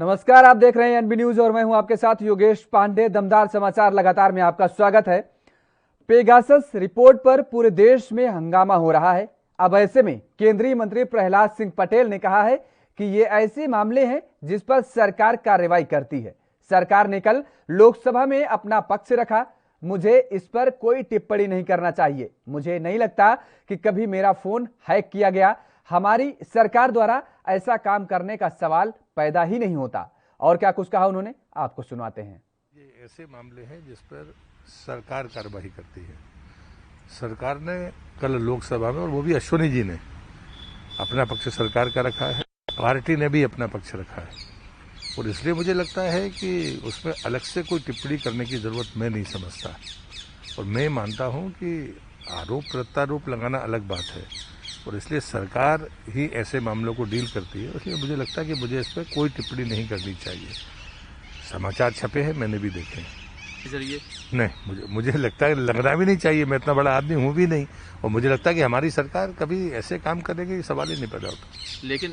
नमस्कार, आप देख रहे हैं एनबी न्यूज और मैं हूं आपके साथ योगेश पांडे। दमदार समाचार लगातार में आपका स्वागत है। पेगासस रिपोर्ट पर पूरे देश में हंगामा हो रहा है। अब ऐसे में केंद्रीय मंत्री प्रहलाद सिंह पटेल ने कहा है कि ये ऐसे मामले हैं जिस पर सरकार कार्रवाई करती है। सरकार ने कल लोकसभा में अपना पक्ष रखा। मुझे इस पर कोई टिप्पणी नहीं करना चाहिए। मुझे नहीं लगता कि कभी मेरा फोन हैक किया गया। हमारी सरकार द्वारा ऐसा काम करने का सवाल पैदा ही नहीं होता। और क्या कुछ कहा उन्होंने, आपको सुनाते हैं। ये ऐसे मामले हैं जिस पर सरकार कार्रवाई करती है। सरकार ने कल लोकसभा में, और वो भी अश्विनी जी ने अपना पक्ष सरकार का रखा है, पार्टी ने भी अपना पक्ष रखा है, और इसलिए मुझे लगता है कि उसमें अलग से कोई टिप्पणी करने की जरूरत मैं नहीं समझता। और मैं मानता हूं कि आरोप प्रत्यारोप लगाना अलग बात है, और इसलिए सरकार ही ऐसे मामलों को डील करती है। इसलिए मुझे लगता है कि मुझे इस पर कोई टिप्पणी नहीं करनी चाहिए। समाचार छपे हैं, मैंने भी देखे हैं। नहीं, मुझे लगता है लगना भी नहीं चाहिए। मैं इतना बड़ा आदमी हूँ भी नहीं, और मुझे लगता है कि हमारी सरकार कभी ऐसे काम करने के सवाल ही नहीं पैदा होता।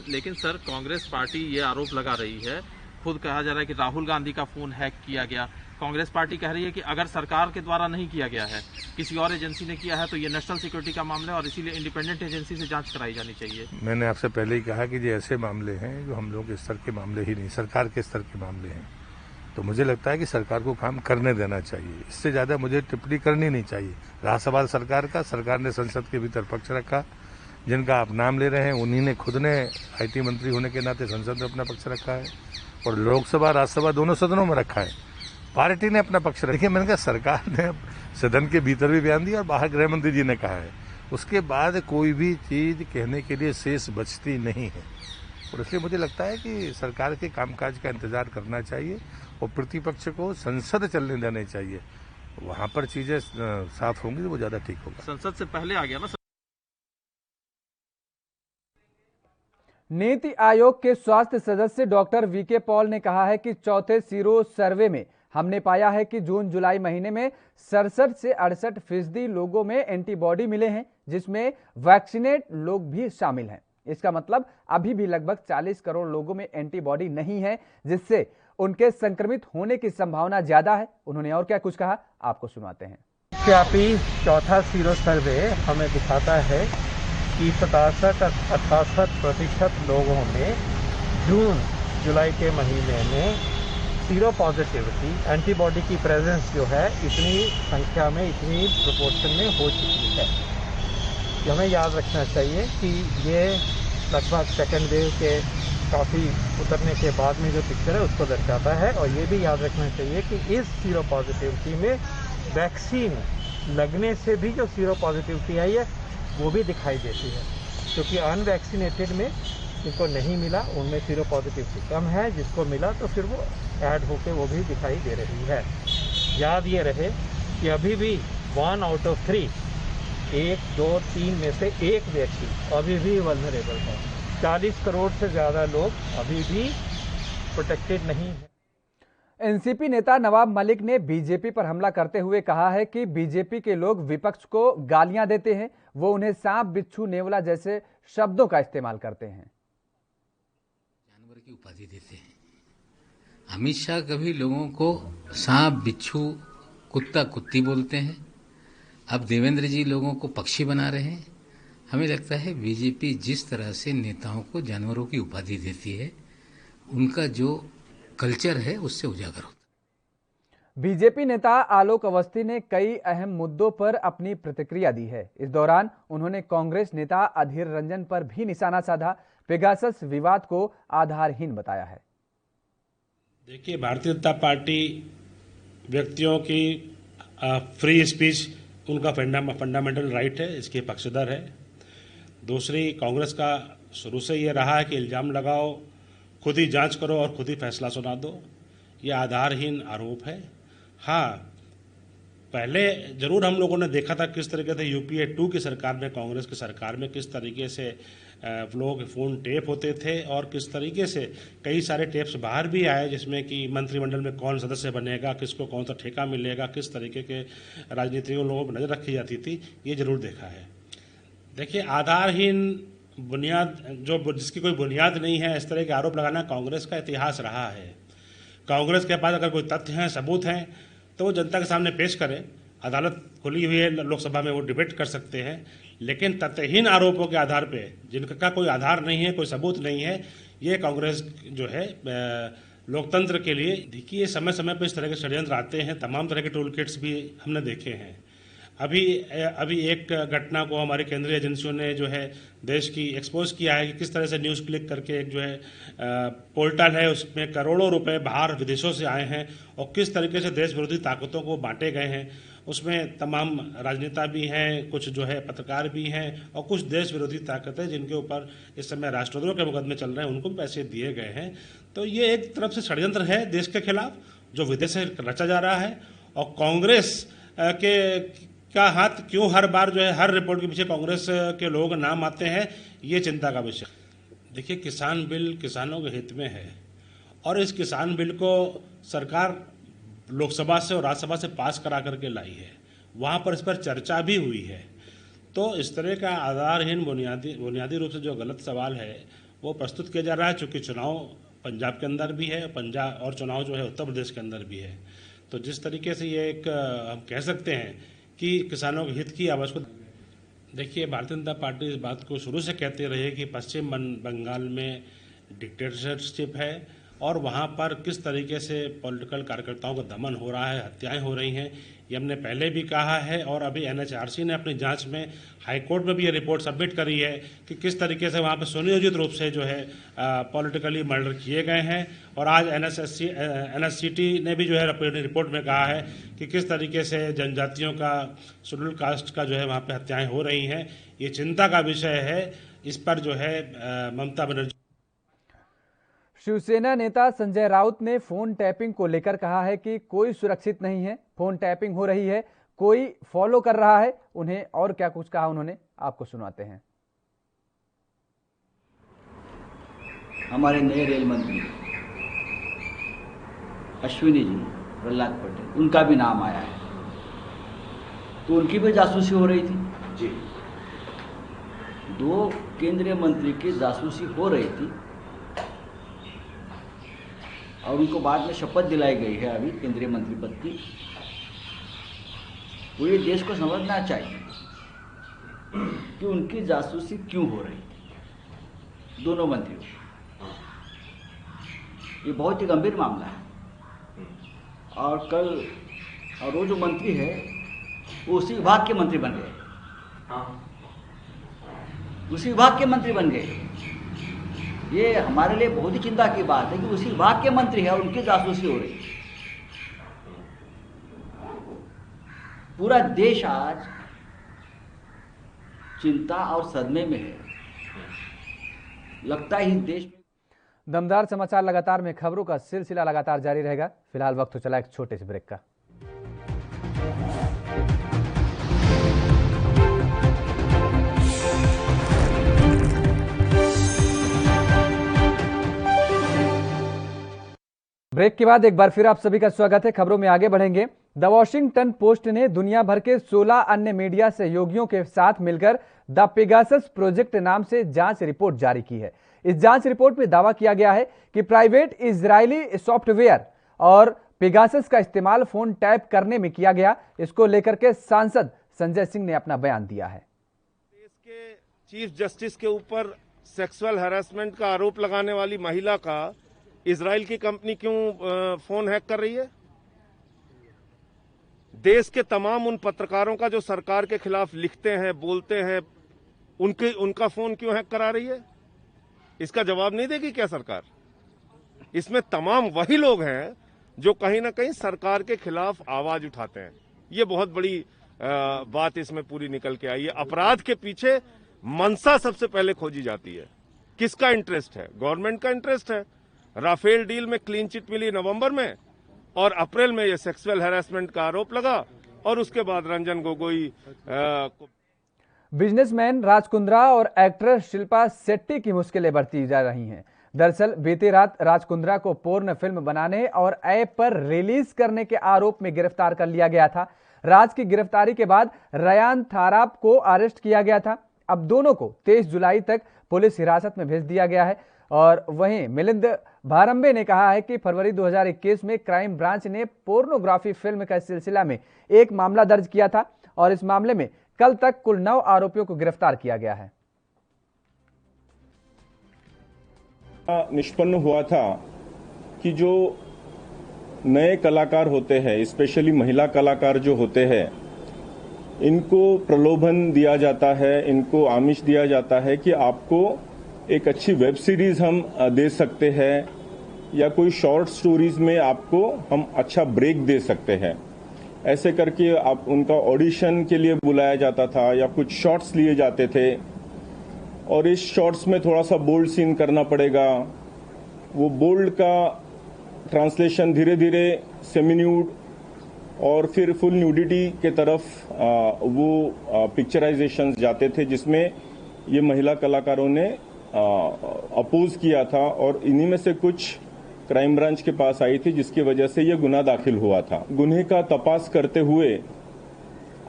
लेकिन सर, कांग्रेस पार्टी ये आरोप लगा रही है, खुद कहा जा रहा है कि राहुल गांधी का फोन हैक किया गया। कांग्रेस पार्टी कह रही है कि अगर सरकार के द्वारा नहीं किया गया है, किसी और एजेंसी ने किया है, तो ये नेशनल सिक्योरिटी का मामला है और इसीलिए इंडिपेंडेंट एजेंसी से जांच कराई जानी चाहिए। मैंने आपसे पहले ही कहा कि ये ऐसे मामले हैं जो हम लोग के स्तर के मामले ही नहीं, सरकार के स्तर के मामले हैं। तो मुझे लगता है कि सरकार को काम करने देना चाहिए। इससे ज्यादा मुझे टिप्पणी करनी नहीं चाहिए। रहा सवाल सरकार का, सरकार ने संसद के भीतर पक्ष रखा। जिनका आप नाम ले रहे हैं उन्हीं ने खुद ने IT मंत्री होने के नाते संसद में अपना पक्ष रखा है, और लोकसभा राज्यसभा दोनों सदनों में रखा है। पार्टी ने अपना पक्ष रखा। देखिए, मैंने कहा सरकार ने सदन के भीतर भी बयान दिया और बाहर गृह मंत्री जी ने कहा है। उसके बाद कोई भी चीज कहने के लिए शेष बचती नहीं है, और इसलिए मुझे लगता है कि सरकार के कामकाज का इंतजार करना चाहिए और प्रतिपक्ष को संसद चलने देना चाहिए। वहां पर चीजें साफ होंगी तो वो ज्यादा ठीक होगा। संसद से पहले आ गया ना। नीति आयोग के स्वास्थ्य सदस्य डॉक्टर वीके पॉल ने कहा है कि चौथे सीरो सर्वे में हमने पाया है कि जून जुलाई महीने में 67 से 68% लोगों में एंटीबॉडी मिले हैं, जिसमें वैक्सीनेट लोग भी शामिल हैं। इसका मतलब अभी भी लगभग 40 करोड़ लोगों में एंटीबॉडी नहीं है, जिससे उनके संक्रमित होने की संभावना ज्यादा है। उन्होंने और क्या कुछ कहा, आपको सुनाते हैं। व्यापी चौथा सीरो सर्वे हमें दिखाता है कि 67-68% लोगों में जून जुलाई के महीने में सीरो पॉजिटिविटी, एंटीबॉडी की प्रेजेंस जो है इतनी संख्या में, इतनी प्रोपोर्शन में हो चुकी है। ये हमें याद रखना चाहिए कि ये लगभग सेकेंड वेव के काफ़ी उतरने के बाद में जो पिक्चर है उसको दर्शाता है। और ये भी याद रखना चाहिए कि इस सीरो पॉजिटिविटी में वैक्सीन लगने से भी जो सीरो पॉजिटिविटी आई है वो भी दिखाई देती है, क्योंकि अनवैक्सीनेटेड में जिनको नहीं मिला उनमें सीरो पॉजिटिविटी कम है, जिसको मिला तो फिर वो ऐड होके वो भी दिखाई दे रही है। याद ये रहे कि अभी भी 1 आउट ऑफ 3, 1, 2, 3 में से एक व्यक्ति अभी भी वल्नरेबल है। 40 करोड़ से ज़्यादा लोग अभी भी प्रोटेक्टेड नहीं है। एनसीपी नेता नवाब मलिक ने बीजेपी पर हमला करते हुए कहा है कि बीजेपी के लोग विपक्ष को गालियां देते हैं, वो उन्हें सांप, बिच्छू, नेवला जैसे शब्दों का इस्तेमाल करते हैं। जानवर की उपाधि देते हैं। अमित शाह कभी लोगों को सांप, बिच्छू, कुत्ता, कुत्ती बोलते हैं। अब देवेंद्र जी लोगों को पक्षी बना रहे हैं। हमें लगता है बीजेपी जिस तरह से नेताओं को जानवरों की उपाधि देती है, उनका जो कल्चर है उससे उजागर होता। बीजेपी नेता आलोक अवस्थी ने कई अहम मुद्दों पर अपनी प्रतिक्रिया दी है। इस दौरान उन्होंने कांग्रेस नेता अधीर रंजन पर भी निशाना साधा। पेगासस विवाद को आधारहीन बताया है। देखिए, भारतीय जनता पार्टी व्यक्तियों की फ्री स्पीच उनका फंडामेंटल राइट है, इसके पक्षधर है। दूसरी, कांग्रेस का शुरू से ये रहा है कि इल्ज़ाम लगाओ, खुद ही जांच करो और खुद ही फैसला सुना दो। ये आधारहीन आरोप है। हाँ, पहले जरूर हम लोगों ने देखा था किस तरीके से UPA 2 की सरकार में, कांग्रेस की सरकार में किस तरीके से लोगों के फ़ोन टेप होते थे, और किस तरीके से कई सारे टेप्स बाहर भी आए, जिसमें कि मंत्रिमंडल में कौन सदस्य बनेगा, किसको कौन सा ठेका मिलेगा, किस तरीके के राजनीतिक लोगों पर नज़र रखी जाती थी। ये जरूर देखा है। देखिए, आधारहीन बुनियाद जिसकी कोई बुनियाद नहीं है, इस तरह के आरोप लगाना कांग्रेस का इतिहास रहा है। कांग्रेस के पास अगर कोई तथ्य हैं, सबूत हैं, तो वो जनता के सामने पेश करें। अदालत खुली हुई है, लोकसभा में वो डिबेट कर सकते हैं। लेकिन तथ्यहीन आरोपों के आधार पे, जिनका कोई आधार नहीं है, कोई सबूत नहीं है, ये कांग्रेस जो है लोकतंत्र के लिए, देखिए समय समय पर इस तरह के षड्यंत्र आते हैं। तमाम तरह के टूल किट्स भी हमने देखे हैं। अभी एक घटना को हमारी केंद्रीय एजेंसियों ने जो है देश की एक्सपोज किया है कि किस तरह से न्यूज़ क्लिक करके एक जो है पोर्टल है, उसमें करोड़ों रुपए बाहर विदेशों से आए हैं और किस तरीके से देश विरोधी ताकतों को बांटे गए हैं। उसमें तमाम राजनेता भी हैं, कुछ जो है पत्रकार भी हैं और कुछ देश विरोधी ताकतें जिनके ऊपर इस समय राष्ट्रद्रोह के मुकदमे चल रहे हैं, उनको भी पैसे दिए गए हैं। तो ये एक तरफ से षड्यंत्र है देश के खिलाफ जो विदेश से रचा जा रहा है। और कांग्रेस का हाथ क्यों हर बार जो है हर रिपोर्ट के पीछे कांग्रेस के लोगों का नाम आते हैं, ये चिंता का विषय। देखिए, किसान बिल किसानों के हित में है और इस किसान बिल को सरकार लोकसभा से और राज्यसभा से पास करा करके लाई है। वहाँ पर इस पर चर्चा भी हुई है। तो इस तरह का आधारहीन बुनियादी रूप से जो गलत सवाल है वो प्रस्तुत किया जा रहा है, चूँकि चुनाव पंजाब के अंदर भी है, पंजाब और चुनाव जो है उत्तर प्रदेश के अंदर भी है। तो जिस तरीके से ये एक हम कह सकते हैं कि किसानों के हित की आवाज़ को, देखिए, भारतीय जनता पार्टी इस बात को शुरू से कहते रही है कि पश्चिम बंगाल में डिक्टेटरशिप है और वहाँ पर किस तरीके से पॉलिटिकल कार्यकर्ताओं का दमन हो रहा है, हत्याएं हो रही हैं, ये हमने पहले भी कहा है। और अभी एनएचआरसी ने अपनी जांच में हाईकोर्ट में भी ये रिपोर्ट सबमिट करी है कि किस तरीके से वहाँ पर सुनियोजित रूप से जो है पॉलिटिकली मर्डर किए गए हैं। और आज एनएससीटी ने भी जो है अपनी रिपोर्ट में कहा है कि किस तरीके से जनजातियों का, शेड्यूल कास्ट का जो है वहाँ पर हत्याएँ हो रही हैं। ये चिंता का विषय है। इस पर जो है ममता बनर्जी। शिवसेना नेता संजय राउत ने फोन टैपिंग को लेकर कहा है कि कोई सुरक्षित नहीं है, फोन टैपिंग हो रही है, कोई फॉलो कर रहा है उन्हें। और क्या कुछ कहा उन्होंने, आपको सुनाते हैं। हमारे नए रेल मंत्री अश्विनी जी प्रहलाद पटेल, उनका भी नाम आया है, तो उनकी भी जासूसी हो रही थी जी। 2 केंद्रीय मंत्री की जासूसी हो रही थी और उनको बाद में शपथ दिलाई गई है अभी केंद्रीय मंत्री पद की। पूरे देश को समझना चाहिए कि उनकी जासूसी क्यों हो रही थी, दोनों मंत्रियों। ये बहुत ही गंभीर मामला है। और वो जो मंत्री है वो उसी विभाग के मंत्री बन गए, उसी विभाग के मंत्री बन गए। ये हमारे लिए बहुत ही चिंता की बात है कि उसी विभाग के मंत्री है और उनकी जासूसी हो रही है। पूरा देश आज चिंता और सदमे में है। लगता है इस देश में। दमदार समाचार लगातार में खबरों का सिलसिला लगातार जारी रहेगा। फिलहाल वक्त हो चला एक छोटे से ब्रेक का। ब्रेक के बाद एक बार फिर आप सभी का स्वागत है। खबरों में आगे बढ़ेंगे। द वॉशिंगटन पोस्ट ने दुनिया भर के 16 अन्य मीडिया सहयोगियों के साथ मिलकर द पेगासस प्रोजेक्ट नाम से जांच रिपोर्ट जारी की है। इस जांच रिपोर्ट में दावा किया गया है कि प्राइवेट इजरायली सॉफ्टवेयर और पेगासस का इस्तेमाल फोन टैप करने में किया गया। इसको लेकर के सांसद संजय सिंह ने अपना बयान दिया है। देश के चीफ जस्टिस के ऊपर सेक्सुअल हैरेसमेंट का आरोप लगाने वाली महिला का इजराइल की कंपनी क्यों फोन हैक कर रही है? देश के तमाम उन पत्रकारों का जो सरकार के खिलाफ लिखते हैं, बोलते हैं, उनका फोन क्यों हैक करा रही है? इसका जवाब नहीं देगी क्या सरकार? इसमें तमाम वही लोग हैं जो कहीं ना कहीं सरकार के खिलाफ आवाज उठाते हैं। ये बहुत बड़ी बात इसमें पूरी निकल के आई है। अपराध के पीछे मंशा सबसे पहले खोजी जाती है। किसका इंटरेस्ट है? गवर्नमेंट का इंटरेस्ट है। राफेल डील में क्लीन चिट मिली नवंबर में और अप्रैल में ये सेक्सुअल हैरेसमेंट का आरोप लगा और उसके बाद रंजन गोगोई बिजनेसमैन राज कुंद्रा और एक्ट्रेस शिल्पा शेट्टी की मुश्किलें बढ़ती जा रही हैं। दरअसल बीती रात राज कुंद्रा को पोर्न फिल्म बनाने और ऐप पर रिलीज करने के आरोप में गिरफ्तार कर लिया गया था। राज की गिरफ्तारी के बाद रयान थाराप को अरेस्ट किया गया था। अब दोनों को 23 जुलाई तक पुलिस हिरासत में भेज दिया गया है। और वहीं मिलिंद भारंबे ने कहा है कि फरवरी 2021 में क्राइम ब्रांच ने पोर्नोग्राफी फिल्म का सिलसिला में एक मामला दर्ज किया था और इस मामले में कल तक कुल 9 आरोपियों को गिरफ्तार किया गया है। निष्पन्न हुआ था कि जो नए कलाकार होते हैं, स्पेशली महिला कलाकार जो होते हैं, इनको प्रलोभन दिया जाता है, इनको आमिष दिया जाता है कि आपको एक अच्छी वेब सीरीज हम दे सकते हैं या कोई शॉर्ट स्टोरीज में आपको हम अच्छा ब्रेक दे सकते हैं। ऐसे करके आप उनका ऑडिशन के लिए बुलाया जाता था या कुछ शॉर्ट्स लिए जाते थे और इस शॉर्ट्स में थोड़ा सा बोल्ड सीन करना पड़ेगा। वो बोल्ड का ट्रांसलेशन धीरे धीरे सेमी न्यूड और फिर फुल न्यूडिटी के तरफ वो पिक्चराइजेशंस जाते थे, जिसमें ये महिला कलाकारों ने अपोज किया था और इन्हीं में से कुछ क्राइम ब्रांच के पास आई थी, जिसकी वजह से ये गुनाह दाखिल हुआ था। गुन्हे का तपास करते हुए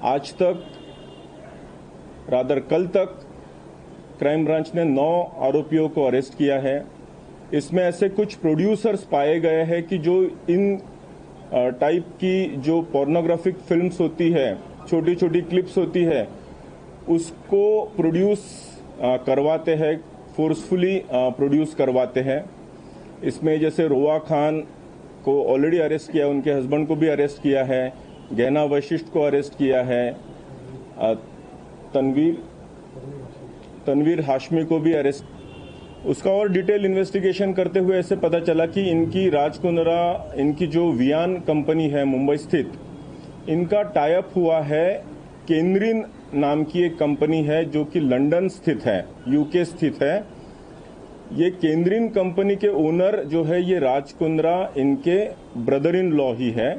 आज तक कल तक क्राइम ब्रांच ने 9 आरोपियों को अरेस्ट किया है। इसमें ऐसे कुछ प्रोड्यूसर्स पाए गए हैं कि जो इन टाइप की जो पोर्नोग्राफिक फिल्म्स होती है, छोटी छोटी क्लिप्स होती है, उसको प्रोड्यूस करवाते हैं, फोर्सफुली प्रोड्यूस करवाते हैं। इसमें जैसे रोआ खान को ऑलरेडी अरेस्ट किया, उनके हस्बैंड को भी अरेस्ट किया है, गहना वशिष्ठ को अरेस्ट किया है, तनवीर हाशमी को भी अरेस्ट। उसका और डिटेल इन्वेस्टिगेशन करते हुए ऐसे पता चला कि इनकी राजकुंद्रा, इनकी जो वियान कंपनी है मुंबई स्थित, इनका टाई अप हुआ है केंद्रीन नाम की एक कंपनी है जो कि लंदन स्थित है, यूके स्थित है। ये केंद्रीन कंपनी के ओनर जो है ये राजकुंद्रा इनके ब्रदर इन लॉ ही है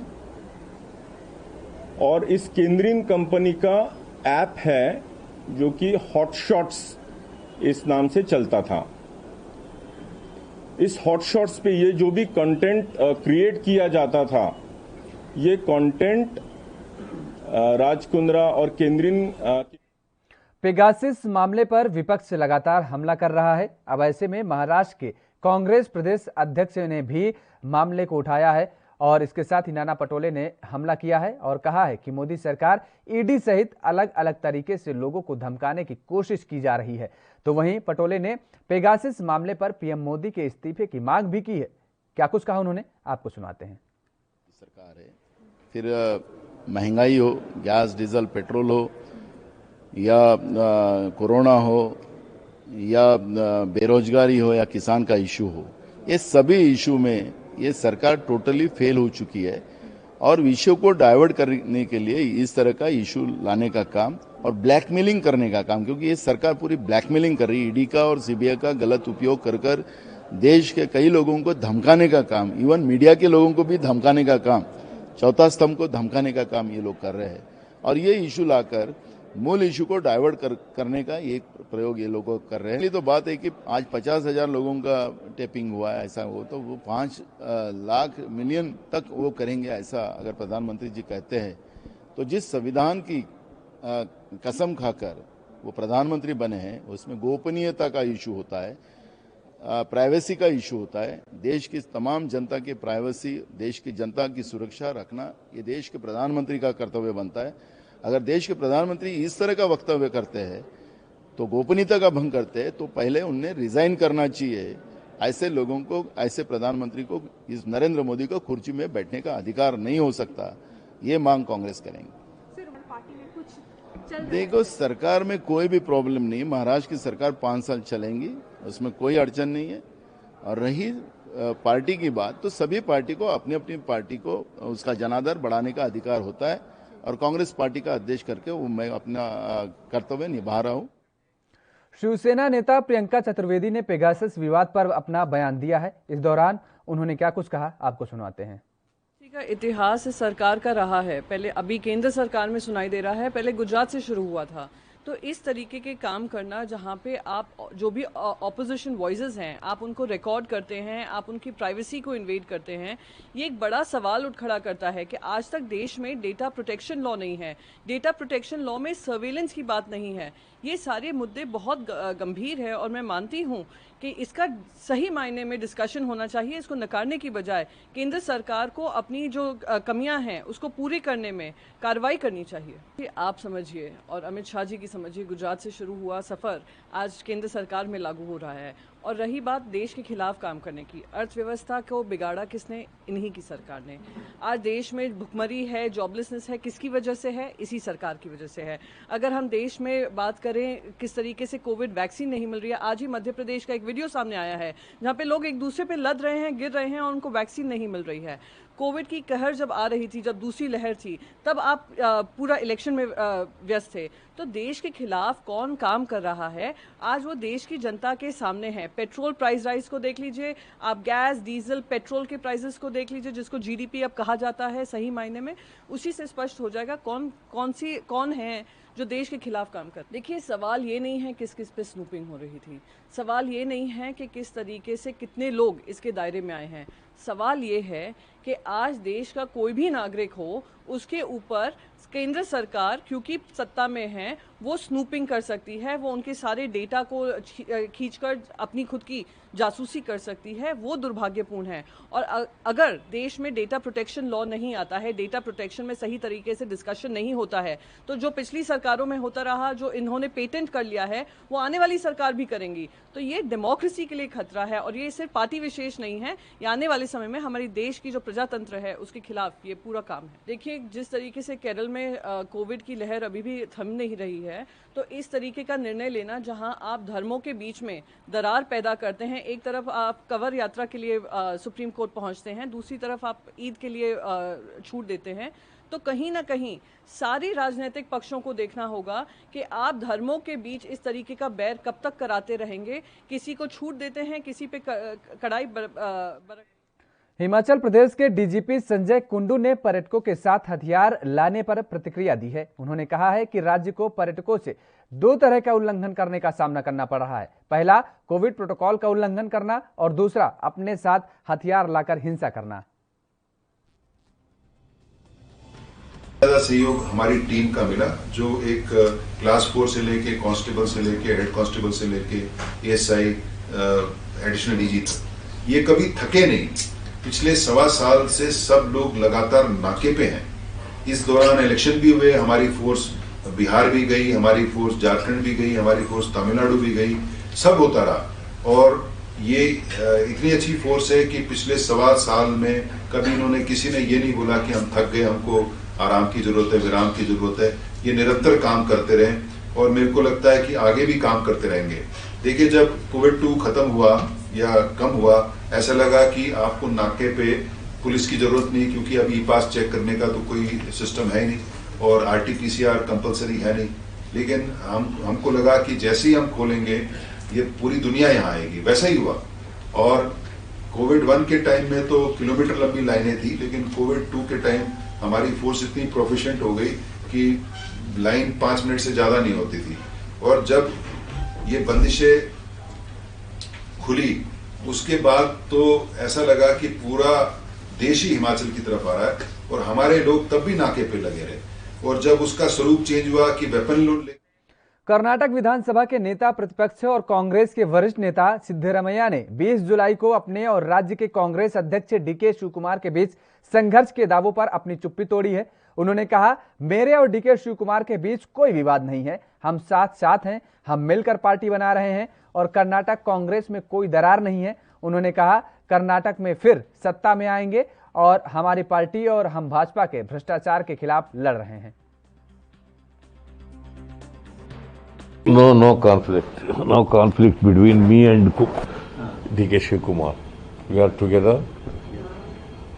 और इस केंद्रीन कंपनी का ऐप है जो कि हॉटशॉट्स इस नाम से चलता था। इस हॉटशॉट्स पे ये जो भी कंटेंट क्रिएट किया जाता था, ये कंटेंट राजकुंद्रा और केंद्रीन पेगासिस मामले पर विपक्ष लगातार हमला कर रहा है। अब ऐसे में महाराष्ट्र के कांग्रेस प्रदेश अध्यक्ष ने भी मामले को उठाया है और इसके साथ ही नाना पटोले ने हमला किया है और कहा है कि मोदी सरकार ईडी सहित अलग अलग तरीके से लोगों को धमकाने की कोशिश की जा रही है। तो वहीं पटोले ने पेगासिस मामले पर पीएम मोदी के इस्तीफे की मांग भी की है। क्या कुछ कहा उन्होंने, आपको सुनाते हैं। सरकार है, फिर महंगाई हो, गैस डीजल पेट्रोल हो या कोरोना हो या बेरोजगारी हो या किसान का इशू हो, ये सभी इशू में ये सरकार टोटली फेल हो चुकी है और इशू को डाइवर्ट करने के लिए इस तरह का इशू लाने का काम और ब्लैकमेलिंग करने का काम, क्योंकि ये सरकार पूरी ब्लैकमेलिंग कर रही है। ईडी का और सीबीआई का गलत उपयोग कर कर देश के कई लोगों को धमकाने का काम, इवन मीडिया के लोगों को भी धमकाने का काम, चौथा स्तंभ को धमकाने का काम ये लोग कर रहे हैं। और ये इशू लाकर मूल इशू को डाइवर्ट करने का एक प्रयोग ये लोग कर रहे हैं। ये तो बात है कि आज 50,000 लोगों का टेपिंग हुआ है, ऐसा हो तो वो 5 लाख मिलियन तक वो करेंगे, ऐसा अगर प्रधानमंत्री जी कहते हैं तो जिस संविधान की कसम खाकर वो प्रधानमंत्री बने हैं उसमें गोपनीयता का इशू होता है, प्राइवेसी का इशू होता है। देश की तमाम जनता की प्राइवेसी, देश की जनता की सुरक्षा रखना ये देश के प्रधानमंत्री का कर्तव्य बनता है। अगर देश के प्रधानमंत्री इस तरह का वक्तव्य करते हैं तो गोपनीयता का भंग करते हैं, तो पहले उन्हें रिजाइन करना चाहिए। ऐसे लोगों को, ऐसे प्रधानमंत्री को इस नरेंद्र मोदी को कुर्सी में बैठने का अधिकार नहीं हो सकता। ये मांग कांग्रेस करेंगे। देखो, सरकार में कोई भी प्रॉब्लम नहीं, महाराष्ट्र की सरकार 5 साल चलेंगी, उसमें कोई अड़चन नहीं है। और रही पार्टी की बात, तो सभी पार्टी को अपनी अपनी पार्टी को उसका जनाधार बढ़ाने का अधिकार होता है और कांग्रेस पार्टी का अध्यक्ष करके वो मैं अपना कर्तव्य निभा रहा हूं। शिवसेना नेता प्रियंका चतुर्वेदी ने पेगासस विवाद पर अपना बयान दिया है। इस दौरान उन्होंने क्या कुछ कहा, आपको सुनाते हैं। का इतिहास इस सरकार का रहा है, पहले अभी केंद्र सरकार में सुनाई दे रहा है, पहले गुजरात से शुरू हुआ था। तो इस तरीके के काम करना जहाँ पे आप जो भी ऑपोजिशन वॉइसेस हैं आप उनको रिकॉर्ड करते हैं, आप उनकी प्राइवेसी को इन्वेड करते हैं, ये एक बड़ा सवाल उठ खड़ा करता है कि आज तक देश में डेटा प्रोटेक्शन लॉ नहीं है, डेटा प्रोटेक्शन लॉ में सर्वेलेंस की बात नहीं है। ये सारे मुद्दे बहुत गंभीर है और मैं मानती हूँ कि इसका सही मायने में डिस्कशन होना चाहिए। इसको नकारने की बजाय केंद्र सरकार को अपनी जो कमियां हैं उसको पूरी करने में कार्रवाई करनी चाहिए। आप समझिए और अमित शाह जी की समझिए, गुजरात से शुरू हुआ सफ़र आज केंद्र सरकार में लागू हो रहा है। और रही बात देश के खिलाफ काम करने की, अर्थव्यवस्था को बिगाड़ा किसने? इन्हीं की सरकार ने। आज देश में भुखमरी है, जॉबलेसनेस है, किसकी वजह से है? इसी सरकार की वजह से है। अगर हम देश में बात करें किस तरीके से कोविड वैक्सीन नहीं मिल रही है, आज ही मध्य प्रदेश का एक वीडियो सामने आया है जहाँ पे लोग एक दूसरे पे लद रहे हैं, गिर रहे हैं और उनको वैक्सीन नहीं मिल रही है। कोविड की कहर जब आ रही थी, जब दूसरी लहर थी, तब आप पूरा इलेक्शन में व्यस्त थे। तो देश के खिलाफ कौन काम कर रहा है आज वो देश की जनता के सामने है। पेट्रोल प्राइस राइज को देख लीजिए आप, गैस डीजल पेट्रोल के प्राइसेस को देख लीजिए, जिसको जीडीपी अब कहा जाता है सही मायने में, उसी से स्पष्ट हो जाएगा कौन है जो देश के खिलाफ काम कर। देखिए सवाल ये नहीं है किस किस पे स्नूपिंग हो रही थी, सवाल ये नहीं है कि किस तरीके से कितने लोग इसके दायरे में आए हैं, सवाल ये है कि आज देश का कोई भी नागरिक हो उसके ऊपर केंद्र सरकार क्योंकि सत्ता में है वो स्नूपिंग कर सकती है, वो उनके सारे डेटा को खींचकर अपनी खुद की जासूसी कर सकती है, वो दुर्भाग्यपूर्ण है। और अगर देश में डेटा प्रोटेक्शन लॉ नहीं आता है, डेटा प्रोटेक्शन में सही तरीके से डिस्कशन नहीं होता है, तो जो पिछली सरकारों में होता रहा, जो इन्होंने पेटेंट कर लिया है, वो आने वाली सरकार भी करेंगी। तो ये डेमोक्रेसी के लिए खतरा है और ये सिर्फ पार्टी विशेष नहीं है, ये आने वाले समय में हमारी देश की जो प्रजातंत्र है उसके खिलाफ ये पूरा काम है। देखिए जिस तरीके से केरल में कोविड की लहर अभी भी थम नहीं रही है, तो इस तरीके का निर्णय लेना जहां आप धर्मों के बीच में दरार पैदा करते हैं, एक तरफ आप कवर यात्रा के लिए सुप्रीम कोर्ट पहुंचते हैं, दूसरी तरफ आप ईद के लिए छूट देते हैं, तो कहीं ना कहीं सारी राजनीतिक पक्षों को देखना होगा कि आप धर्मों के बीच इस तरीके का बैर कब तक कराते रहेंगे। किसी को छूट देते हैं, किसी पे कड़ाई हिमाचल प्रदेश के डीजीपी संजय कुंडू ने पर्यटकों के साथ हथियार लाने पर प्रतिक्रिया दी है। उन्होंने कहा है कि राज्य को पर्यटकों से दो तरह का उल्लंघन करने का सामना करना पड़ रहा है। पहला, कोविड प्रोटोकॉल का उल्लंघन करना और दूसरा, अपने साथ हथियार लाकर हिंसा करना। ज्यादा सहयोग हमारी टीम का मिला, जो एक क्लास 4 से लेके कांस्टेबल से लेके हेड कांस्टेबल से लेके एएसआई एडिशनल डीजी तक ये कभी थके नहीं। पिछले 1.25 साल से सब लोग लगातार नाके पे हैं। इस दौरान इलेक्शन भी हुए, हमारी फोर्स बिहार भी गई, हमारी फोर्स झारखंड भी गई, हमारी फोर्स तमिलनाडु भी गई, सब होता रहा। और ये इतनी अच्छी फोर्स है कि पिछले 1.25 साल में कभी इन्होंने किसी ने ये नहीं बोला कि हम थक गए, हमको आराम की जरूरत है, विराम की जरूरत है। ये निरंतर काम करते रहे और मेरे को लगता है कि आगे भी काम करते रहेंगे। देखिए जब कोविड 2 खत्म हुआ या कम हुआ, ऐसा लगा कि आपको नाके पे पुलिस की जरूरत नहीं, क्योंकि अब ई पास चेक करने का तो कोई सिस्टम है ही नहीं और आरटीपीसीआर कंपलसरी है नहीं। लेकिन हमको लगा कि जैसे ही हम खोलेंगे ये पूरी दुनिया यहाँ आएगी, वैसा ही हुआ। और कोविड 1 के टाइम में तो किलोमीटर लंबी लाइनें थी, लेकिन कोविड 2 के टाइम हमारी फोर्स इतनी प्रोफिशिएंट हो गई कि लाइन 5 मिनट से ज्यादा नहीं होती थी। और जब ये बंदिशें खुली उसके बाद तो ऐसा लगा कि पूरा देश ही हिमाचल की तरफ आ रहा है और हमारे लोग तब भी नाके पे लगे रहे। और जब उसका स्वरूप चेंज हुआ कि वेपन लोड कर्नाटक विधानसभा के नेता प्रतिपक्ष और कांग्रेस के वरिष्ठ नेता सिद्धरमैया ने 20 जुलाई को अपने और राज्य के कांग्रेस अध्यक्ष डीके शिवकुमार के बीच संघर्ष के दावों पर अपनी चुप्पी तोड़ी है। उन्होंने कहा, मेरे और डीके शिवकुमार के बीच कोई विवाद नहीं है, हम साथ हैं, हम मिलकर पार्टी बना रहे हैं और कर्नाटक कांग्रेस में कोई दरार नहीं है। उन्होंने कहा, कर्नाटक में फिर सत्ता में आएंगे और हमारी पार्टी और हम भाजपा के भ्रष्टाचार के खिलाफ लड़ रहे हैं। No conflict. No conflict between me and DK Shiv-Kumar. We are together.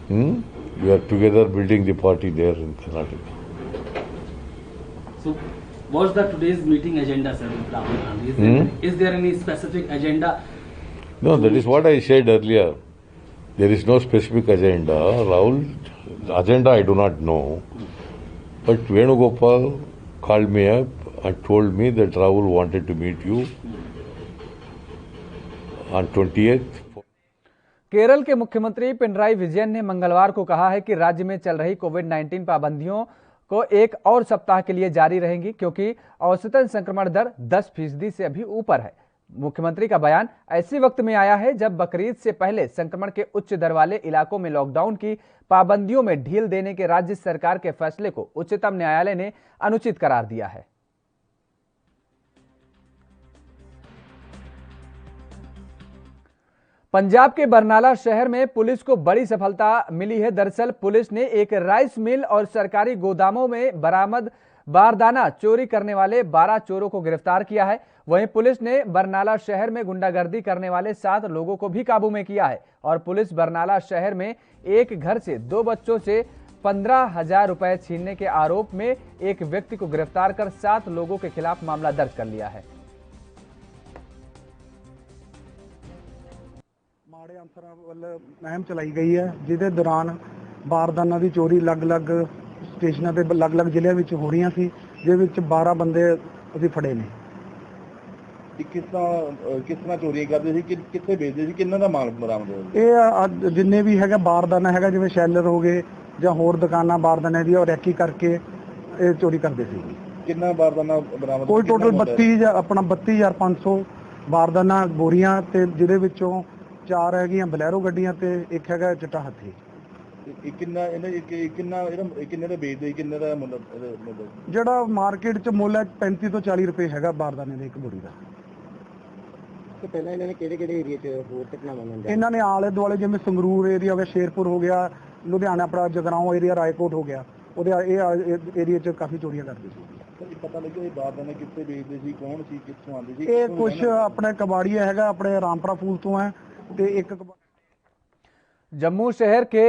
We are together building the party there in Karnataka. So, what's the today's meeting agenda, sir, with Rahul Gandhi? Is there any specific agenda? No, that is what I said earlier. There is no specific agenda. Rahul, agenda I do not know. But Venugopal called me up and told me that Rahul wanted to meet you on 28th. Kerala के मुख्यमंत्री पिनराई विजयन ने मंगलवार को कहा है कि राज्य में चल रही कोविड-19 पाबंदियों को एक और सप्ताह के लिए जारी रहेंगी क्योंकि औसतन संक्रमण दर 10% से अभी ऊपर है। मुख्यमंत्री का बयान ऐसे वक्त में आया है जब बकरीद से पहले संक्रमण के उच्च दर वाले इलाकों में लॉकडाउन की पाबंदियों में ढील देने के राज्य सरकार के फैसले को उच्चतम न्यायालय ने अनुचित करार दिया है। पंजाब के बरनाला शहर में पुलिस को बड़ी सफलता मिली है। दरअसल पुलिस ने एक राइस मिल और सरकारी गोदामों में बरामद बारदाना चोरी करने वाले 12 चोरों को गिरफ्तार किया है। वहीं पुलिस ने बरनाला शहर में गुंडागर्दी करने वाले 7 लोगों को भी काबू में किया है और पुलिस बरनाला शहर में एक घर से 2 बच्चों से 15,000 रुपए छीनने के आरोप में एक व्यक्ति को गिरफ्तार कर 7 लोगों के खिलाफ मामला दर्ज कर लिया है। माड़े अंसरां ਵੱਲ ਮੁਹਿੰਮ ਚਲਾਈ ਗਈ ਹੈ ਜਿਹਦੇ ਦੌਰਾਨ ਬਾਰਦਾਨਾ ਦੀ ਚੋਰੀ ਅਲੱਗ-ਅਲੱਗ ਸਟੇਸ਼ਨਾਂ ਤੇ ਅਲੱਗ-ਅਲੱਗ ਜ਼ਿਲ੍ਹਿਆਂ ਵਿੱਚ ਹੋ ਰਹੀਆਂ ਸੀ, ਜਿਹਦੇ ਵਿੱਚ 12 ਬੰਦੇ ਅਸੀਂ ਫੜੇ ਨੇ। ਕਿਸ ਤਰ੍ਹਾਂ ਚੋਰੀਆਂ ਕਰਦੇ ਸੀ, ਕਿੱਥੇ ਵੇਚਦੇ ਸੀ, ਕਿੰਨਾ ਦਾ ਮਾਲ ਬਰਾਮਦ ਹੋਇਆ? ਇਹ ਜਿੰਨੇ ਵੀ ਹੈਗਾ ਬਾਰਦਾਨਾ ਹੈਗਾ ਜਿਵੇਂ ਸ਼ੈਲਰ ਹੋ ਗਏ ਜਾਂ ਹੋਰ ਦੁਕਾਨਾਂ ਬਾਰਦਾਨੇ ਦੀ ਰੈਕੀ ਕਰਕੇ ਇਹ ਚੋਰੀ ਕਰਦੇ ਸੀ। ਕਿੰਨਾ ਬਾਰਦਾਨਾ ਬਰਾਮਦ? ਕੋਈ ਟੋਟਲ 32,500 ਬਾਰਦਾਨਾ ਬੋਰੀਆਂ ਤੇ ਜਿਹਦੇ ਵਿੱਚੋਂ 4 ਹੈਗੀਆਂ ਬਲੈਰੋ ਗੱਡੀਆਂ ਤੇ ਇੱਕ ਹੈਗਾ ਚਿੱਟਾ ਹਾਥੀ। ਕਿੰਨਾ ਦਾ ਵੇਚਦੇ, ਕਿੰਨੇ ਦਾ ਮੁੱਲ? ਜਿਹੜਾ ਮਾਰਕੀਟ 'ਚ ਮੁੱਲ ਹੈ 35 ਤੋਂ 40 ਰੁਪਏ ਹੈਗਾ ਬਾਰਦਾਨੇ ਦੇ ਇੱਕ ਬੋਰੀ ਦਾ। ਤੇ ਪਹਿਲਾਂ ਇਹਨਾਂ ਨੇ ਕਿਹੜੇ ਏਰੀਆ 'ਚ ਹੋਰ ਘਟਨਾਵਾਂ ਨੂੰ ਅੰਜਾਮ? ਇਹਨਾਂ ਨੇ ਆਲੇ ਦੁਆਲੇ ਜਿਵੇਂ ਸੰਗਰੂਰ ਏਰੀਆ ਹੋ ਗਿਆ, ਸ਼ੇਰਪੁਰ ਹੋ ਗਿਆ, ਲੁਧਿਆਣਾ ਆਪਣਾ ਜਗਰਾਉਂ ਏਰੀਆ, ਰਾਏਕੋਟ ਹੋ ਗਿਆ, ਉਹਦੇ ਇਹ ਏਰੀਆ 'ਚ ਕਾਫੀ ਚੋਰੀਆਂ ਕਰਦੇ ਸੀ। ਪਤਾ ਲੱਗਿਆ ਇਹ ਬਾਰਦਾਨੇ ਕਿੱਥੇ ਵੇਚਦੇ ਸੀ, ਕੌਣ ਸੀ, ਕਿੱਥੋਂ ਆਉਂਦੇ ਸੀ? ਇਹ ਕੁਝ ਆਪਣੇ ਕਬਾੜੀਆ ਹੈਗਾ ਆਪਣੇ ਰਾਮਪੁਰਾ ਫੂਲ ਤੋਂ है। जम्मू शहर के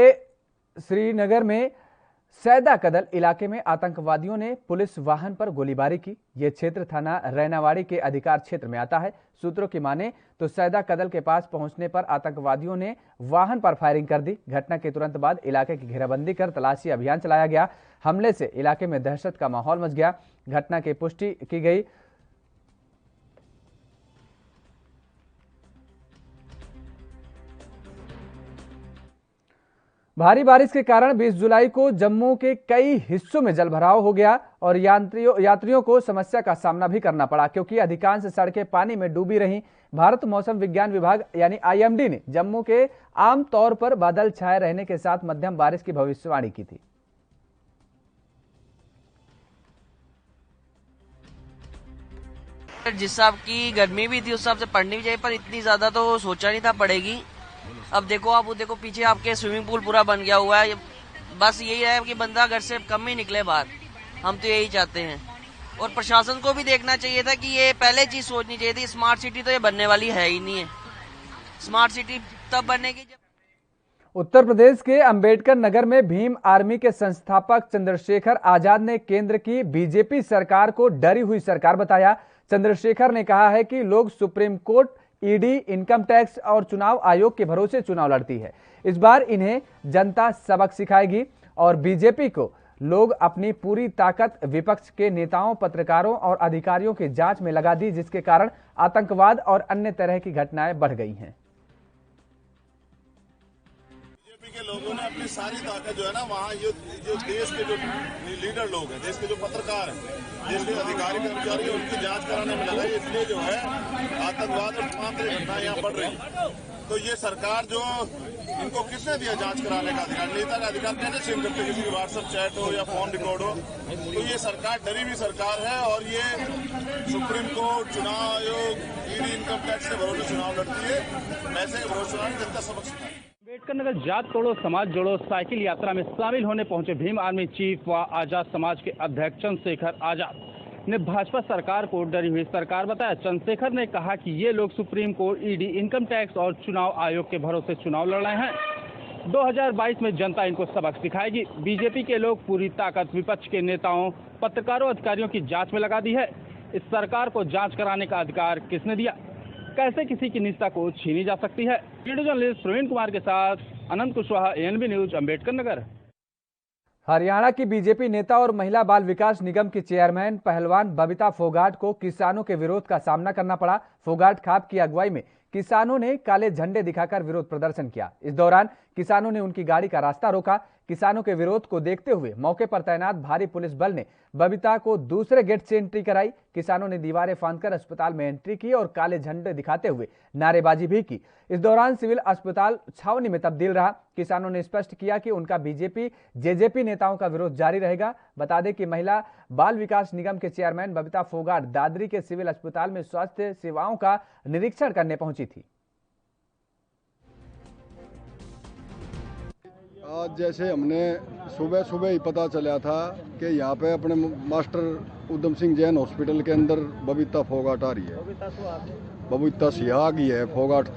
श्रीनगर में सैदा कदल इलाके में आतंकवादियों ने पुलिस वाहन पर गोलीबारी की। यह क्षेत्र थाना रैनावाड़ी के अधिकार क्षेत्र में आता है। सूत्रों की माने तो सैदा कदल के पास पहुंचने पर आतंकवादियों ने वाहन पर फायरिंग कर दी। घटना के तुरंत बाद इलाके की घेराबंदी कर तलाशी अभियान चलाया गया। हमले से इलाके में दहशत का माहौल मच गया। घटना की पुष्टि की गई। भारी बारिश के कारण 20 जुलाई को जम्मू के कई हिस्सों में जलभराव हो गया और यात्रियों को समस्या का सामना भी करना पड़ा क्योंकि अधिकांश सड़कें पानी में डूबी रहीं। भारत मौसम विज्ञान विभाग यानी IMD ने जम्मू के आम तौर पर बादल छाए रहने के साथ मध्यम बारिश की भविष्यवाणी की थी। जिस हिसाब की गर्मी भी थी उस हिसाब से पड़नी भी चाहिए, पर इतनी ज्यादा तो सोचा नहीं था पड़ेगी। अब देखो आप वो देखो पीछे आपके स्विमिंग पूल पूरा बन गया हुआ है। बस यही है कि बंदा घर से कम ही निकले बाहर, हम तो यही चाहते हैं। और प्रशासन को भी देखना चाहिए था कि ये पहले चीज सोचनी चाहिए थी। स्मार्ट सिटी तो ये बनने वाली है ही नहीं है। स्मार्ट सिटी तब बनेगी जब। उत्तर प्रदेश के अंबेडकर नगर में भीम आर्मी के संस्थापक चंद्रशेखर आजाद ने केंद्र की बीजेपी सरकार को डरी हुई सरकार बताया। चंद्रशेखर ने कहा है कि लोग supreme court, ED, income tax और चुनाव आयोग के भरोसे चुनाव लड़ती है। इस बार इन्हें जनता सबक सिखाएगी और बीजेपी को लोग अपनी पूरी ताकत विपक्ष के नेताओं, पत्रकारों और अधिकारियों की जांच में लगा दी, जिसके कारण आतंकवाद और अन्य तरह की घटनाएं बढ़ गई हैं। बीजेपी के लोगों ने अपनी सारी ताकत जो है ना वहाँ जो देश के जो लीडर लोग हैं, देश के जो पत्रकार हैं, देश के अधिकारी कर्मचारी उनकी जांच कराने में लगा। इसलिए जो है आतंकवाद और तमाम तरह की घटनाएं यहाँ बढ़ रही। तो ये सरकार जो इनको किसने दिया जांच कराने का अधिकार? नेता का अधिकार कैसे छीन करते? किसी की व्हाट्सएप चैट हो या फोन रिकॉर्ड हो। तो ये सरकार डरी हुई सरकार है और ये सुप्रीम कोर्ट, चुनाव आयोग, ईडी, इनकम टैक्स के भरोसे चुनाव लड़ती है। पैसे के भरोसे जनता सबक सिखाए। अंबेडकर नगर जात तोड़ो समाज जोड़ो साइकिल यात्रा में शामिल होने पहुंचे भीम आर्मी चीफ व आजाद समाज के अध्यक्ष चंद्रशेखर आजाद ने भाजपा सरकार को डरी हुई सरकार बताया। चंद्रशेखर ने कहा कि ये लोग supreme court, ED, income tax और चुनाव आयोग के भरोसे चुनाव लड़ रहे हैं। 2022 में जनता इनको सबक सिखाएगी। बीजेपी के लोग पूरी ताकत विपक्ष के नेताओं, पत्रकारों, अधिकारियों की जांच में लगा दी है। इस सरकार को जांच कराने का अधिकार किसने दिया? कैसे किसी की निजता को छीनी जा सकती है? वीडियो जर्नलिस्ट प्रवीण कुमार के साथ अनंत कुशवाहा, ANB न्यूज, अंबेडकर नगर। हरियाणा की बीजेपी नेता और महिला बाल विकास निगम की चेयरमैन पहलवान बबीता फोगाट को किसानों के विरोध का सामना करना पड़ा। फोगाट खाप की अगुवाई में किसानों ने काले झंडे दिखाकर विरोध प्रदर्शन किया। इस दौरान किसानों ने उनकी गाड़ी का रास्ता रोका। किसानों के विरोध को देखते हुए मौके पर तैनात भारी पुलिस बल ने बबीता को दूसरे गेट से एंट्री कराई। किसानों ने दीवारें फांदकर अस्पताल में एंट्री की और काले झंडे दिखाते हुए नारेबाजी भी की। इस दौरान सिविल अस्पताल छावनी में तब्दील रहा। किसानों ने स्पष्ट किया कि उनका बीजेपी जेजेपी नेताओं का विरोध जारी रहेगा। बता दें कि महिला बाल विकास निगम के चेयरमैन बबीता फोगाट दादरी के सिविल अस्पताल में स्वास्थ्य सेवाओं का निरीक्षण करने पहुंची थी। आज जैसे हमने सुबह सुबह ही पता चला था कि यहाँ पे अपने मास्टर उधम सिंह जैन हॉस्पिटल के अंदर बबीता फोगाट आ रही है, बबीता सिया आ गई है फोगाट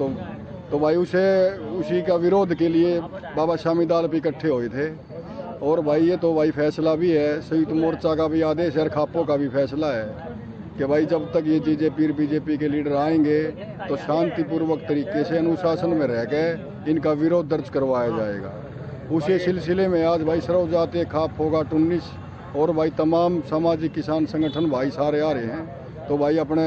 तो भाई उसी का विरोध के लिए बाबा शामी दाल पे इकट्ठे हुए थे। और भाई ये तो भाई फैसला भी है, संयुक्त मोर्चा का भी आदेश है, खापों का भी फैसला है कि भाई जब तक ये बीजेपी के लीडर आएंगे तो शांतिपूर्वक तरीके से अनुशासन में रह के इनका विरोध दर्ज करवाया जाएगा। उसी सिलसिले में आज भाई सर्व जातीय खाप फोगाट 19 और भाई तमाम सामाजिक किसान संगठन भाई सारे आ रहे हैं, तो भाई अपने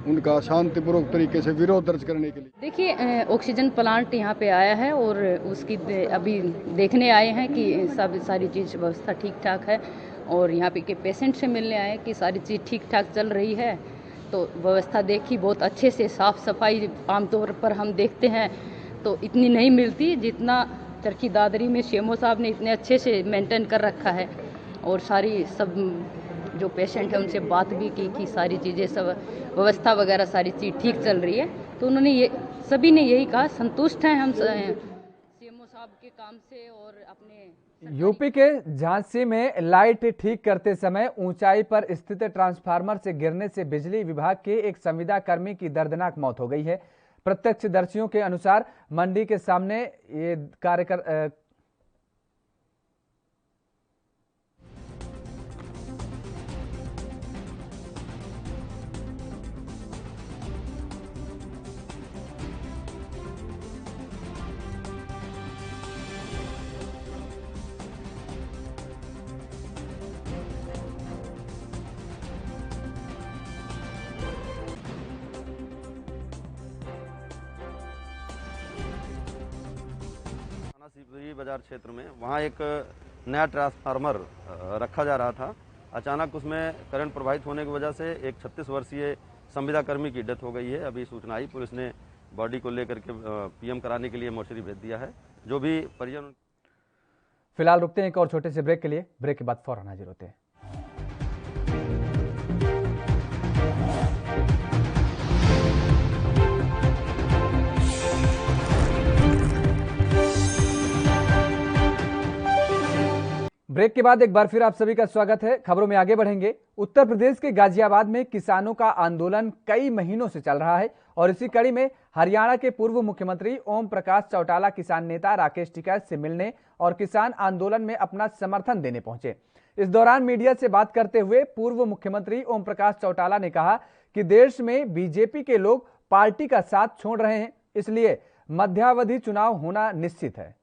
उनका शांतिपूर्वक तरीके से विरोध दर्ज करने के लिए। देखिए ऑक्सीजन प्लांट यहाँ पे आया है और उसकी अभी देखने आए हैं कि सारी चीज़ व्यवस्था ठीक ठाक है और यहाँ पे के पेशेंट से मिलने आए कि सारी चीज़ ठीक ठाक चल रही है। तो व्यवस्था देखी बहुत अच्छे से, साफ सफाई आमतौर पर हम देखते हैं तो इतनी नहीं मिलती जितना चरखी दादरी में शेमो साहब ने इतने अच्छे से मेंटेन कर रखा है। और सारी सब जो पेशेंट है उनसे बात भी की कि सारी चीज़ें सब व्यवस्था वगैरह सारी चीज़ ठीक चल रही है। तो उन्होंने सभी ने यही कहा संतुष्ट हैं हम शेमो साहब के काम से। और अपने यूपी के झांसी में लाइट ठीक करते समय ऊंचाई पर स्थित ट्रांसफार्मर से गिरने से बिजली विभाग के एक संविदा कर्मी की दर्दनाक मौत हो गई है। प्रत्यक्षदर्शियों के अनुसार मंडी के सामने ये कार्यकर बाजार क्षेत्र में वहाँ एक नया ट्रांसफार्मर रखा जा रहा था। अचानक उसमें करंट प्रवाहित होने की वजह से एक 36 वर्षीय संविदा कर्मी की डेथ हो गई है। अभी सूचना आई, पुलिस ने बॉडी को लेकर के पीएम कराने के लिए मोर्चरी भेज दिया है। जो भी परिजन। फिलहाल रुकते हैं एक और छोटे से ब्रेक के लिए। ब्रेक के बाद फौरन हाजिर होते हैं। ब्रेक के बाद एक बार फिर आप सभी का स्वागत है। खबरों में आगे बढ़ेंगे। उत्तर प्रदेश के गाजियाबाद में किसानों का आंदोलन कई महीनों से चल रहा है और इसी कड़ी में हरियाणा के पूर्व मुख्यमंत्री ओम प्रकाश चौटाला किसान नेता राकेश टिकैत से मिलने और किसान आंदोलन में अपना समर्थन देने पहुंचे। इस दौरान मीडिया से बात करते हुए पूर्व मुख्यमंत्री ओम प्रकाश चौटाला ने कहा कि देश में बीजेपी के लोग पार्टी का साथ छोड़ रहे हैं, इसलिए मध्यावधि चुनाव होना निश्चित है।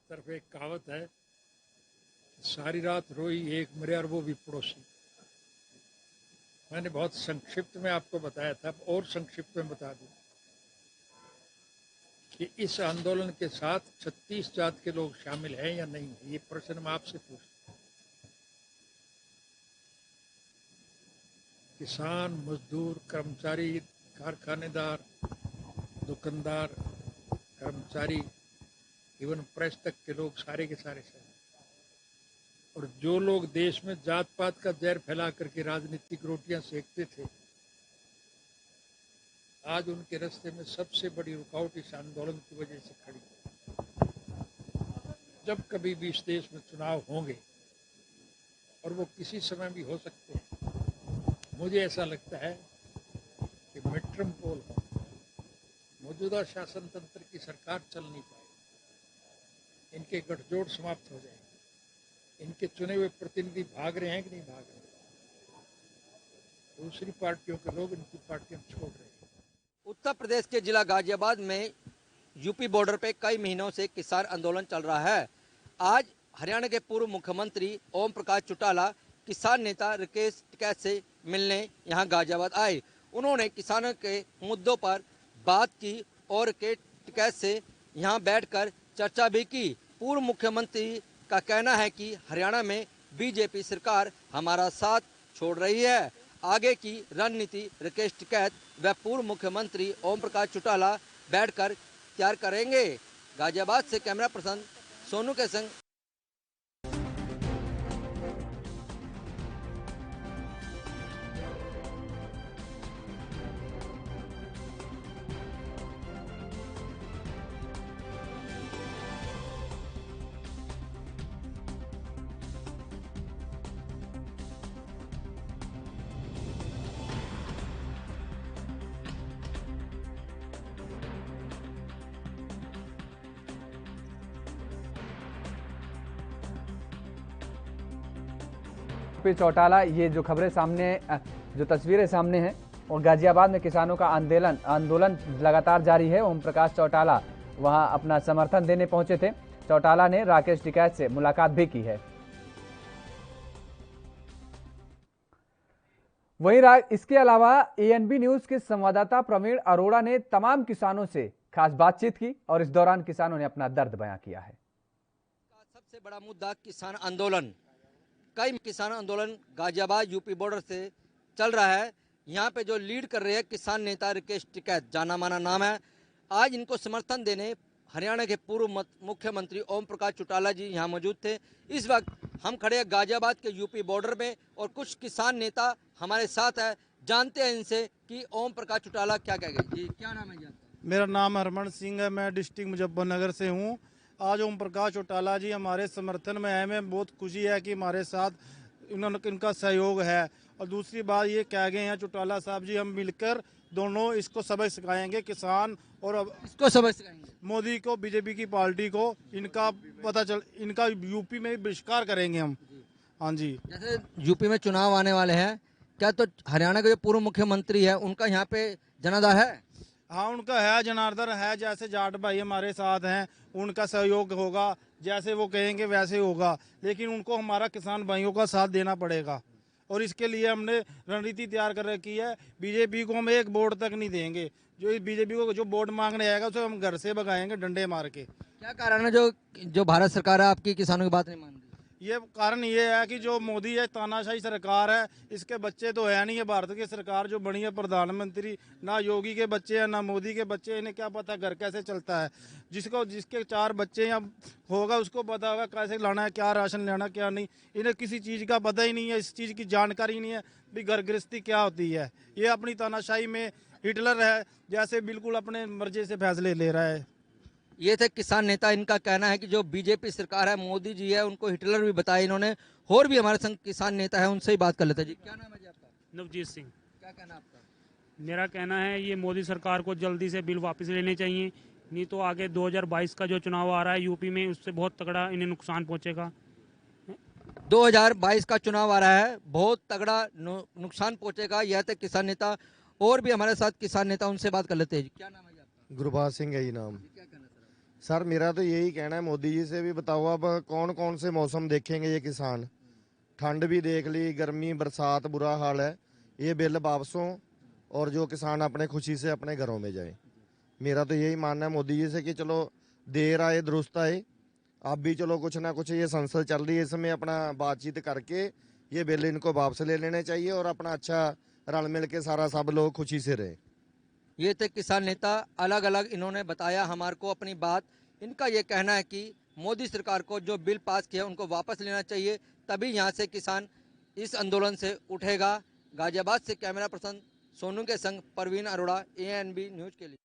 तरफ एक कहावत है, सारी रात रोई एक मरे और वो भी पड़ोसी। मैंने बहुत संक्षिप्त में आपको बताया था, और संक्षिप्त में बता दूं कि इस आंदोलन के साथ 36 जात के लोग शामिल हैं या नहीं, ये प्रश्न मैं आपसे पूछता हूं। किसान, मजदूर, कर्मचारी, कारखानेदार, दुकानदार, कर्मचारी, इवन प्रेस तक के लोग सारे के सारे और जो लोग देश में जात पात का जहर फैला करके राजनीतिक रोटियां सेकते थे, आज उनके रास्ते में सबसे बड़ी रुकावट इस आंदोलन की वजह से खड़ी। जब कभी भी इस देश में चुनाव होंगे और वो किसी समय भी हो सकते हैं, मुझे ऐसा लगता है कि मिड टर्म पोल हो, मौजूदा शासन तंत्र की सरकार चल नहीं पाए, इनके गठजोड़ समाप्त हो जाएंगे। इनके चुने हुए प्रतिनिधि भाग रहे हैं कि नहीं भाग रहे, दूसरी पार्टियों के लोग इनकी पार्टियां छोड़ रहे हैं। उत्तर प्रदेश के जिला गाजियाबाद में यूपी बॉर्डर पे कई महीनों से किसान आंदोलन चल रहा है। आज हरियाणा के पूर्व मुख्यमंत्री ओम प्रकाश चौटाला किसान नेता राकेश टिकैत से मिलने यहां गाजियाबाद आए। उन्होंने किसानों के मुद्दों पर बात की और राकेश टिकैत से यहां बैठकर चर्चा भी की। पूर्व मुख्यमंत्री का कहना है कि हरियाणा में बीजेपी सरकार हमारा साथ छोड़ रही है। आगे की रणनीति राकेश टिकैत व पूर्व मुख्यमंत्री ओम प्रकाश चौटाला बैठकर तैयार करेंगे। गाजियाबाद से कैमरा पर्सन सोनू के संग पे चौटाला, ये जो खबरें सामने, जो तस्वीरें सामने हैं, और गाजियाबाद में किसानों का आंदोलन लगातार जारी है। ओम प्रकाश चौटाला वहां अपना समर्थन देने पहुंचे थे। चौटाला ने राकेश टिकैत से मुलाकात भी की है। वहीं इसके अलावा एएनबी न्यूज के संवाददाता प्रवीण अरोड़ा ने तमाम किसानों से खास बातचीत की और इस दौरान किसानों ने अपना दर्द बयां किया है। सबसे बड़ा मुद्दा किसान आंदोलन। कई किसान आंदोलन गाजियाबाद यूपी बॉर्डर से चल रहा है। यहाँ पे जो लीड कर रहे हैं किसान नेता राकेश टिकैत, जाना माना नाम है। आज इनको समर्थन देने हरियाणा के पूर्व मुख्यमंत्री ओम प्रकाश चौटाला जी यहाँ मौजूद थे। इस वक्त हम खड़े हैं गाजियाबाद के यूपी बॉर्डर में और कुछ किसान नेता हमारे साथ है। जानते हैं इनसे कि ओम प्रकाश चौटाला क्या कहेंगे। जी, क्या नाम है जी आपका? मेरा नाम हरमन सिंह है, मैं डिस्ट्रिक्ट मुजफ्फरनगर से हूँ। आज ओम प्रकाश चौटाला जी हमारे समर्थन में आए। हमें बहुत खुशी है कि हमारे साथ इनका सहयोग है। और दूसरी बात ये कह गए हैं चौटाला साहब जी, हम मिलकर दोनों इसको सबक सिखाएंगे, किसान और इसको सबक सिखाएंगे, मोदी को, बीजेपी की पार्टी को, इनका यूपी में बहिष्कार करेंगे हम। हाँ जी, जैसे यूपी में चुनाव आने वाले हैं, क्या तो हरियाणा के जो पूर्व मुख्यमंत्री है उनका यहाँ पे जनाधार है? हाँ, उनका है, जनार्दन है। जैसे जाट भाई हमारे साथ हैं, उनका सहयोग होगा, जैसे वो कहेंगे वैसे होगा। लेकिन उनको हमारा किसान भाइयों का साथ देना पड़ेगा और इसके लिए हमने रणनीति तैयार कर रखी है। बीजेपी को हम एक वोट तक नहीं देंगे। जो बीजेपी को जो वोट मांगने आएगा उसे हम घर से भगाएंगे डंडे मार के। क्या कारण है जो भारत सरकार है आपकी किसानों की बात नहीं मान रही? ये कारण ये है कि जो मोदी है तानाशाही सरकार है, इसके बच्चे तो है नहीं है। भारत की सरकार जो बनी है प्रधानमंत्री, ना योगी के बच्चे हैं ना मोदी के बच्चे। इन्हें क्या पता घर कैसे चलता है। जिसके 4 बच्चे या होगा उसको पता होगा कैसे लाना है, क्या राशन लेना क्या नहीं। इन्हें किसी चीज़ का पता ही नहीं है, इस चीज़ की जानकारी नहीं है भी घर गृहस्थी क्या होती है। ये अपनी तानाशाही में हिटलर है, जैसे बिल्कुल अपने मर्जी से फैसले ले रहा है। ये थे किसान नेता। इनका कहना है कि जो बीजेपी सरकार है, मोदी जी है, उनको हिटलर भी बताया इन्होंने। और भी हमारे संग किसान नेता है, उनसे ही बात कर लेते हैं। जी, क्या नाम है जी आपका? नवजीत सिंह। क्या कहना आपका? मेरा कहना है ये मोदी सरकार को जल्दी से बिल वापस लेने चाहिए, नहीं तो आगे 2022 का जो चुनाव आ रहा है यूपी में, उससे बहुत तगड़ा इन्हें नुकसान पहुंचेगा। 2022 का चुनाव आ रहा है, बहुत तगड़ा नुकसान पहुंचेगा। यह थे किसान नेता। और भी हमारे साथ किसान नेता, उनसे बात कर लेते हैं। क्या नाम है जी आपका? गुरबाज सिंह है ये नाम। सर मेरा तो यही कहना है, मोदी जी से भी बताओ अब कौन कौन से मौसम देखेंगे ये किसान। ठंड भी देख ली, गर्मी बरसात बुरा हाल है। ये बिल वापस हो और जो किसान अपने खुशी से अपने घरों में जाए। मेरा तो यही मानना है मोदी जी से कि चलो देर आए दुरुस्त आए। अब भी चलो कुछ ना कुछ ये संसद चल रही है, इसमें अपना बातचीत करके ये बिल इनको वापस ले लेने चाहिए और अपना अच्छा रल मिल के सारा सब लोग खुशी से रहे। ये थे किसान नेता। अलग अलग इन्होंने बताया हमारे को अपनी बात। इनका ये कहना है कि मोदी सरकार को जो बिल पास किया उनको वापस लेना चाहिए, तभी यहाँ से किसान इस आंदोलन से उठेगा। गाजियाबाद से कैमरा पर्सन सोनू के संग परवीन अरोड़ा, एएनबी न्यूज के लिए।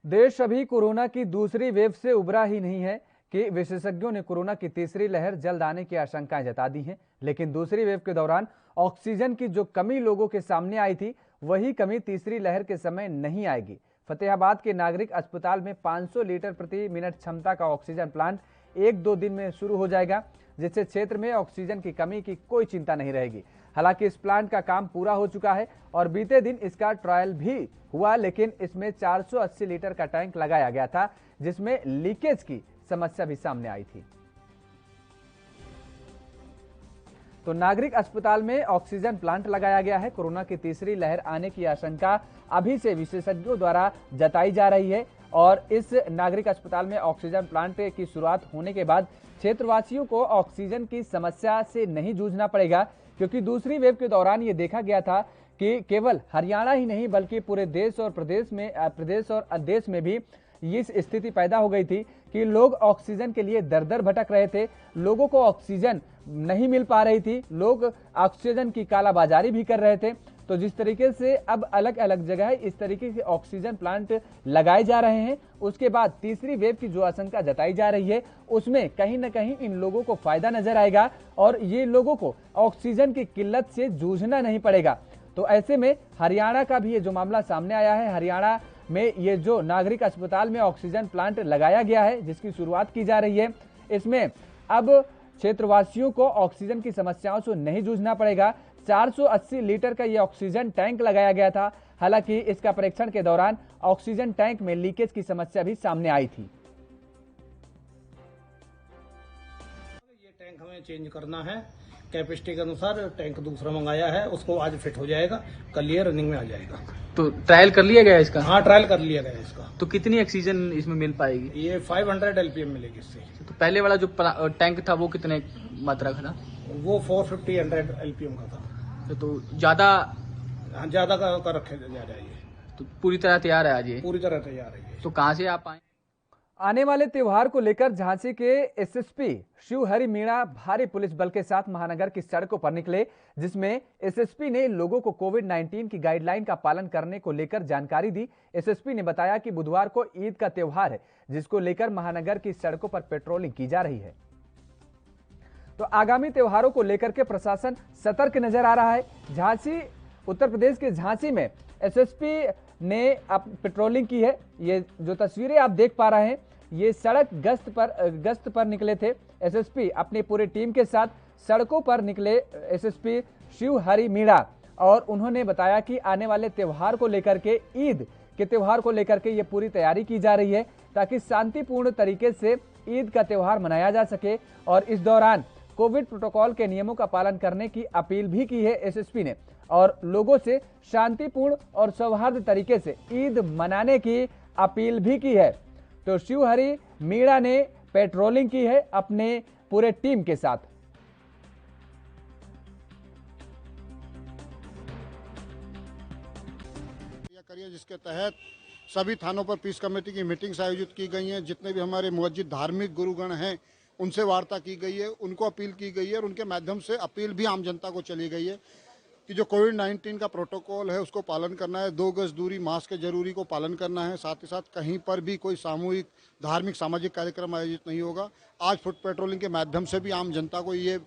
देश अभी कोरोना की दूसरी वेव से उबरा ही नहीं है कि विशेषज्ञों ने कोरोना की तीसरी लहर जल्द आने की आशंकाएं जता दी हैं। लेकिन दूसरी वेव के दौरान ऑक्सीजन की जो कमी लोगों के सामने आई थी, वही कमी तीसरी लहर के समय नहीं आएगी। फतेहाबाद के नागरिक अस्पताल में 500 लीटर प्रति मिनट क्षमता का ऑक्सीजन प्लांट 1-2 दिन में शुरू हो जाएगा, जिससे क्षेत्र में ऑक्सीजन की कमी की कोई चिंता नहीं रहेगी। हालांकि इस प्लांट का काम पूरा हो चुका है और बीते दिन इसका ट्रायल भी हुआ, लेकिन इसमें 480 लीटर का टैंक लगाया गया था, जिसमें लीकेज की समस्या भी सामने आई थी। तो नागरिक अस्पताल में ऑक्सीजन प्लांट लगाया गया है। कोरोना की तीसरी लहर आने की आशंका अभी से विशेषज्ञों द्वारा जताई जा रही है और इस नागरिक अस्पताल में ऑक्सीजन प्लांट की शुरुआत होने के बाद क्षेत्रवासियों को ऑक्सीजन की समस्या से नहीं जूझना पड़ेगा, क्योंकि दूसरी वेव के दौरान ये देखा गया था कि केवल हरियाणा ही नहीं बल्कि पूरे देश और देश में भी ये स्थिति पैदा हो गई थी कि लोग ऑक्सीजन के लिए दर दर भटक रहे थे। लोगों को ऑक्सीजन नहीं मिल पा रही थी, लोग ऑक्सीजन की कालाबाजारी भी कर रहे थे। तो जिस तरीके से अब अलग अलग जगह इस तरीके के ऑक्सीजन प्लांट लगाए जा रहे हैं, उसके बाद तीसरी वेव की जो आशंका जताई जा रही है उसमें कहीं ना कहीं इन लोगों को फायदा नजर आएगा और ये लोगों को ऑक्सीजन की किल्लत से जूझना नहीं पड़ेगा। तो ऐसे में हरियाणा का भी ये जो मामला सामने आया है, हरियाणा में ये जो नागरिक अस्पताल में ऑक्सीजन प्लांट लगाया गया है जिसकी शुरुआत की जा रही है, इसमें अब क्षेत्रवासियों को ऑक्सीजन की समस्याओं से नहीं जूझना पड़ेगा। 480 लीटर का ये ऑक्सीजन टैंक लगाया गया था। हालांकि इसका परीक्षण के दौरान ऑक्सीजन टैंक में लीकेज की समस्या भी सामने आई थी। ये टैंक हमें चेंज करना है, कैपेसिटी के अनुसार टैंक दूसरा मंगाया है, उसको आज फिट हो जाएगा, कल ये रनिंग में आ जाएगा। तो ट्रायल कर लिया गया इसका? हाँ, ट्रायल कर लिया गया इसका। तो कितनी ऑक्सीजन इसमें मिल पाएगी? ये 500 LPM मिलेगी इससे। तो पहले वाला जो टैंक था वो कितने मात्रा का था? वो 450 LPM का था। तो ज्यादा? हाँ, ज्यादा का रखे जा रहा है ये। तो पूरी तरह तैयार है आज ये? पूरी तरह तैयार है ये। तो कहाँ से आप आए? आने वाले त्योहार को लेकर झांसी के एसएसपी शिवहरि मीणा भारी पुलिस बल के साथ महानगर की सड़कों पर निकले, जिसमें एसएसपी ने लोगों को कोविड-19 की गाइडलाइन का पालन करने को लेकर जानकारी दी। एसएसपी ने बताया कि बुधवार को ईद का त्योहार है, जिसको लेकर महानगर की सड़कों पर पेट्रोलिंग की जा रही है। तो आगामी त्योहारों को लेकर के प्रशासन सतर्क नजर आ रहा है। झांसी, उत्तर प्रदेश के झांसी में एसएसपी ने अब पेट्रोलिंग की है। ये जो तस्वीरें आप देख पा रहे हैं, ये सड़क गश्त पर निकले थे एसएसपी अपनी पूरी टीम के साथ। सड़कों पर निकले एसएसपी शिवहरि मीणा और उन्होंने बताया कि आने वाले त्योहार को लेकर के, ईद के त्योहार को लेकर के ये पूरी तैयारी की जा रही है ताकि शांतिपूर्ण तरीके से ईद का त्योहार मनाया जा सके। और इस दौरान कोविड प्रोटोकॉल के नियमों का पालन करने की अपील भी की है एसएसपी ने और लोगों से शांतिपूर्ण और सौहार्द तरीके से ईद मनाने की अपील भी की है। तो शिवहरि मीणा ने पेट्रोलिंग की है अपने पूरे टीम के साथ। करिए जिसके तहत सभी थानों पर पीस कमेटी की मीटिंग्स आयोजित की गई हैं। जितने भी हमारे मुवज्जिद धार्मिक गुरुगण हैं उनसे वार्ता की गई है, उनको अपील की गई है और उनके माध्यम से अपील भी आम जनता को चली गई है कि जो कोविड-19 का प्रोटोकॉल है उसको पालन करना है, 2 गज दूरी, मास्क के जरूरी को पालन करना है। साथ ही साथ कहीं पर भी कोई सामूहिक धार्मिक सामाजिक कार्यक्रम आयोजित नहीं होगा। आज फुट पेट्रोलिंग के माध्यम से भी आम जनता को ये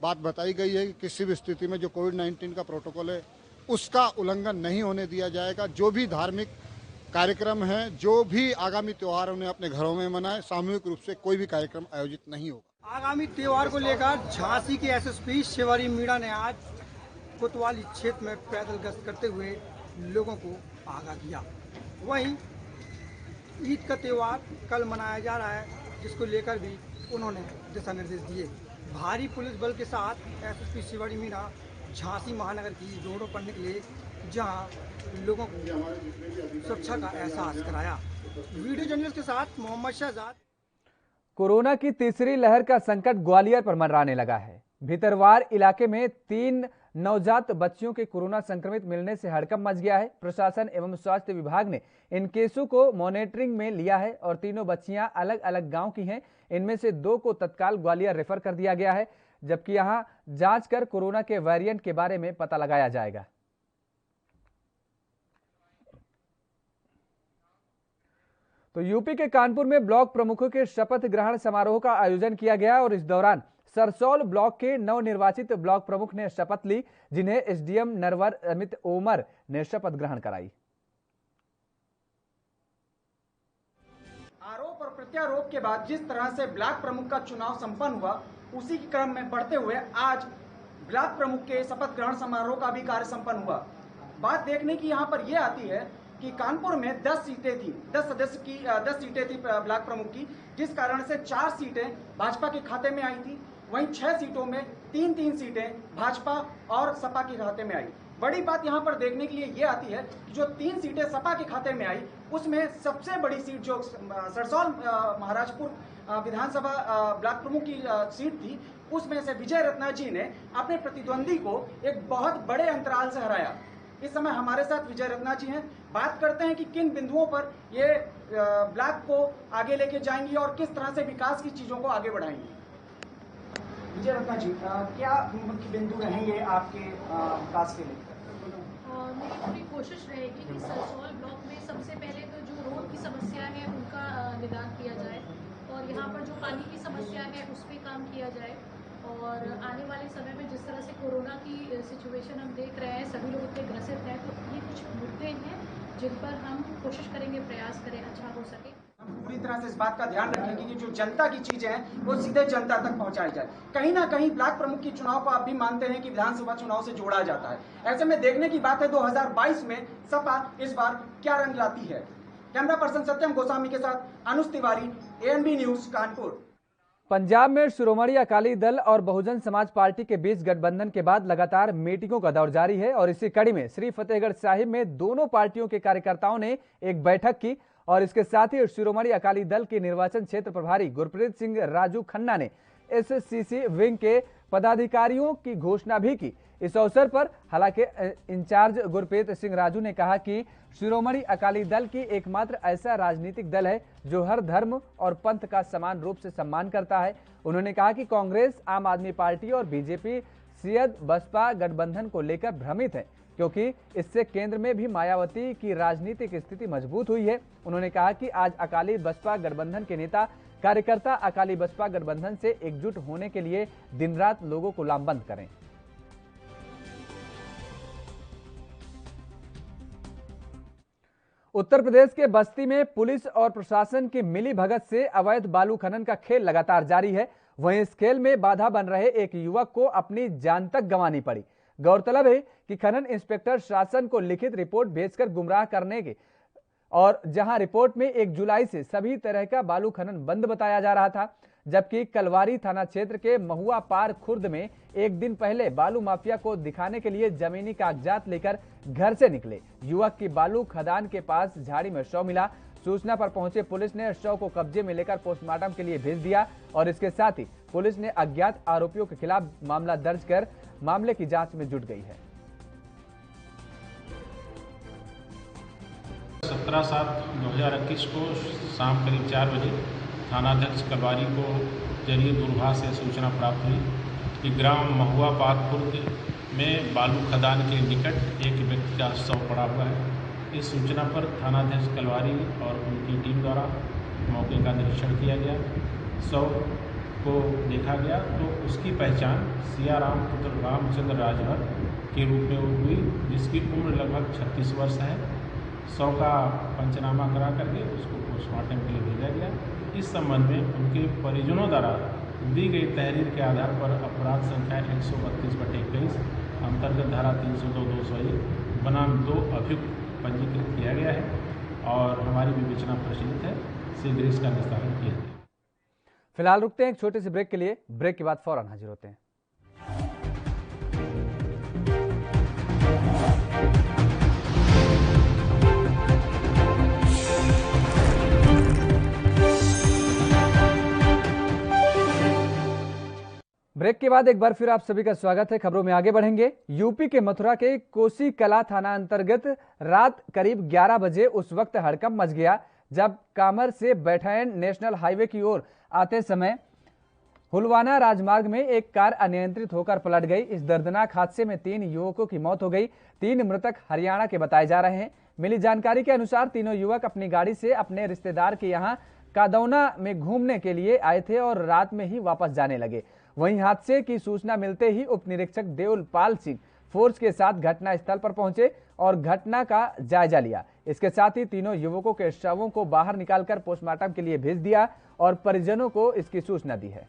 बात बताई गई है कि किसी भी स्थिति में जो कोविड-19 का प्रोटोकॉल है उसका उल्लंघन नहीं होने दिया जाएगा। जो भी धार्मिक कार्यक्रम है, जो भी आगामी त्यौहार उन्हें अपने घरों में मनाएं, सामूहिक रूप से कोई भी कार्यक्रम आयोजित नहीं होगा। आगामी त्यौहार को लेकर झांसी के एसएसपी शिवहरि मीणा ने आज कोतवाली क्षेत्र में पैदल गश्त करते हुए लोगों को आगाह किया। वहीं ईद का त्यौहार कल मनाया जा रहा है, जिसको लेकर भी उन्होंने दिशा निर्देश दिए। भारी पुलिस बल के साथ एसएसपी शिवहरि मीणा झांसी महानगर की रोडों पर निकले, जहां लोगों को सुरक्षा का एहसास कराया। वीडियो जर्नलिस्ट के साथ मोहम्मद शहजाद। कोरोना की तीसरी लहर का संकट ग्वालियर पर मंडराने लगा है। भितरवार इलाके में 3 नवजात बच्चियों के कोरोना संक्रमित मिलने से हड़कंप मच गया है। प्रशासन एवं स्वास्थ्य विभाग ने इन केसों को मॉनिटरिंग में लिया है और तीनों बच्चियां अलग अलग गांव की हैं। इनमें से 2 को तत्काल ग्वालियर रेफर कर दिया गया है, जबकि यहां जांच कर कोरोना के वेरिएंट के बारे में पता लगाया जाएगा। तो यूपी के कानपुर में ब्लॉक प्रमुखों के शपथ ग्रहण समारोह का आयोजन किया गया और इस दौरान सरसौल ब्लॉक के नवनिर्वाचित ब्लॉक प्रमुख ने शपथ ली, जिन्हें एसडीएम नरवर अमित ओमर ने शपथ ग्रहण कराई। आरोप और प्रत्यारोप के बाद जिस तरह से ब्लॉक प्रमुख का चुनाव संपन्न हुआ, उसी के क्रम में बढ़ते हुए आज ब्लॉक प्रमुख के शपथ ग्रहण समारोह का भी कार्य संपन्न हुआ। बात देखने की यहाँ पर यह आती है कि कानपुर में 10 सीटें थी, 10 सीटें थी ब्लॉक प्रमुख की, जिस कारण से 4 सीटें भाजपा के खाते में आई थी। वहीं 6 सीटों में 3-3 सीटें भाजपा और सपा के खाते में आई। बड़ी बात यहाँ पर देखने के लिए ये आती है कि जो 3 सीटें सपा के खाते में आई, उसमें सबसे बड़ी सीट जो सरसौल महाराजपुर विधानसभा ब्लॉक प्रमुख की सीट थी, उसमें से विजय रत्ना जी ने अपने प्रतिद्वंदी को एक बहुत बड़े अंतराल से हराया। इस समय हमारे साथ विजय रत्ना जी हैं। बात करते हैं कि किन बिंदुओं पर ये ब्लॉक को आगे लेके जाएंगी और किस तरह से विकास की चीजों को आगे बढ़ाएंगी। विजय रत्ना जी, क्या मुख्य बिंदु रहेंगे आपके विकास के लिए? मेरी पूरी कोशिश रहेगी कि सरसौल ब्लॉक में सबसे पहले तो जो रोड की समस्या है उनका निदान किया जाए और यहाँ पर जो पानी की समस्या है उस पर काम किया जाए। और आने वाले समय में जिस तरह से कोरोना की सिचुएशन हम देख रहे हैं, सभी लोग इतने ग्रसित हैं, तो ये कुछ मुद्दे हैं जिन पर हम कोशिश करेंगे, प्रयास करें अच्छा हो सके। हम पूरी तरह से इस बात का ध्यान रखेंगे कि जो जनता की चीजें हैं वो सीधे जनता तक पहुंचाई जाए। कहीं ना कहीं ब्लॉक प्रमुख की चुनाव को आप भी मानते हैं कि विधानसभा चुनाव से जोड़ा जाता है। ऐसे में देखने की बात है 2022 में सपा इस बार क्या रंग लाती है। कैमरा पर्सन सत्यम गोस्वामी के साथ अनुज तिवारी, ANB न्यूज, कानपुर। पंजाब में शिरोमणि अकाली दल और बहुजन समाज पार्टी के बीच गठबंधन के बाद लगातार मीटिंगों का दौर जारी है और इसी कड़ी में श्री फतेहगढ़ साहिब में दोनों पार्टियों के कार्यकर्ताओं ने एक बैठक की और इसके साथ ही शिरोमणि अकाली दल के निर्वाचन क्षेत्र प्रभारी गुरप्रीत सिंह राजू खन्ना ने SCC विंग के पदाधिकारियों की घोषणा भी की। इस अवसर पर हालांकि इंचार्ज गुरप्रीत सिंह राजू ने कहा कि शिरोमणि अकाली दल की एकमात्र ऐसा राजनीतिक दल है जो हर धर्म और पंथ का समान रूप से सम्मान करता है। उन्होंने कहा कि कांग्रेस, आम आदमी पार्टी और बीजेपी शायद बसपा गठबंधन को लेकर भ्रमित है, क्योंकि इससे केंद्र में भी मायावती की राजनीतिक स्थिति मजबूत हुई है। उन्होंने कहा कि आज अकाली बसपा गठबंधन के नेता कार्यकर्ता अकाली बसपा गठबंधन से एकजुट होने के लिए दिन रात लोगों को लामबंद करें। उत्तर प्रदेश के बस्ती में पुलिस और प्रशासन की मिली भगत से अवैध बालू खनन का खेल लगातार जारी है। वहीं इस खेल में बाधा बन रहे एक युवक को अपनी जान तक गंवानी पड़ी। गौरतलब है कि खनन इंस्पेक्टर शासन को लिखित रिपोर्ट भेजकर गुमराह करने के और जहां रिपोर्ट में 1 जुलाई से सभी तरह का बालू खनन बंद बताया जा रहा था, जबकि कलवारी थाना क्षेत्र के महुआ पार खुर्द में एक दिन पहले बालू माफिया को दिखाने के लिए जमीनी कागजात लेकर घर से निकले युवक की बालू खदान के पास झाड़ी में शव मिला। सूचना पर पहुंचे पुलिस ने शव को कब्जे में लेकर पोस्टमार्टम के लिए भेज दिया और इसके साथ ही पुलिस ने अज्ञात आरोपियों के खिलाफ मामला दर्ज कर मामले की जांच में जुट गई है। 17/7/2021 को शाम करीब 4 बजे थानाध्यक्ष कलवारी को जरिए दूरभाष से सूचना प्राप्त हुई कि ग्राम महुआ पार खुर्द में बालू खदान के निकट एक व्यक्ति का शव पड़ा हुआ है। इस सूचना पर थानाध्यक्ष कलवारी और उनकी टीम द्वारा मौके का निरीक्षण किया गया। शव को देखा गया तो उसकी पहचान सियाराम पुत्र रामचंद्र राजभर के रूप में हुई, जिसकी उम्र लगभग 36 वर्ष है। शव का पंचनामा करा करके उसको पोस्टमार्टम के लिए भेजा गया। इस संबंध में उनके परिजनों द्वारा दी गई तहरीर के आधार पर अपराध संख्या 132/21 अंतर्गत धारा 302(201) बनाम 2 अभियुक्त पंजीकृत किया गया है और हमारी विवेचना प्रचलित है। शीघ्र इसका निस्तारण किया जाए। फिलहाल रुकते हैं एक छोटे से ब्रेक के लिए। ब्रेक के बाद फौरन हाजिर होते हैं। ब्रेक के बाद एक बार फिर आप सभी का स्वागत है। खबरों में आगे बढ़ेंगे। यूपी के मथुरा के कोसी कला थाना अंतर्गत रात करीब 11 बजे उस वक्त हड़कंप मच गया जब कामर से बैठैन नेशनल हाईवे की ओर आते समय हुलवाना राजमार्ग में एक कार अनियंत्रित होकर पलट गई। इस दर्दनाक हादसे में 3 युवकों की मौत हो गई। 3 मृतक हरियाणा के बताए जा रहे हैं। मिली जानकारी के अनुसार तीनों युवक अपनी गाड़ी से अपने रिश्तेदार के यहां कादौना में घूमने के लिए आए थे और रात में ही वापस जाने लगे। वहीं हादसे की सूचना मिलते ही उप निरीक्षक देवलपाल सिंह फोर्स के साथ घटना स्थल पर पहुंचे और घटना का जायजा लिया। इसके साथ ही तीनों युवकों के शवों को बाहर निकालकर पोस्टमार्टम के लिए भेज दिया और परिजनों को इसकी सूचना दी है।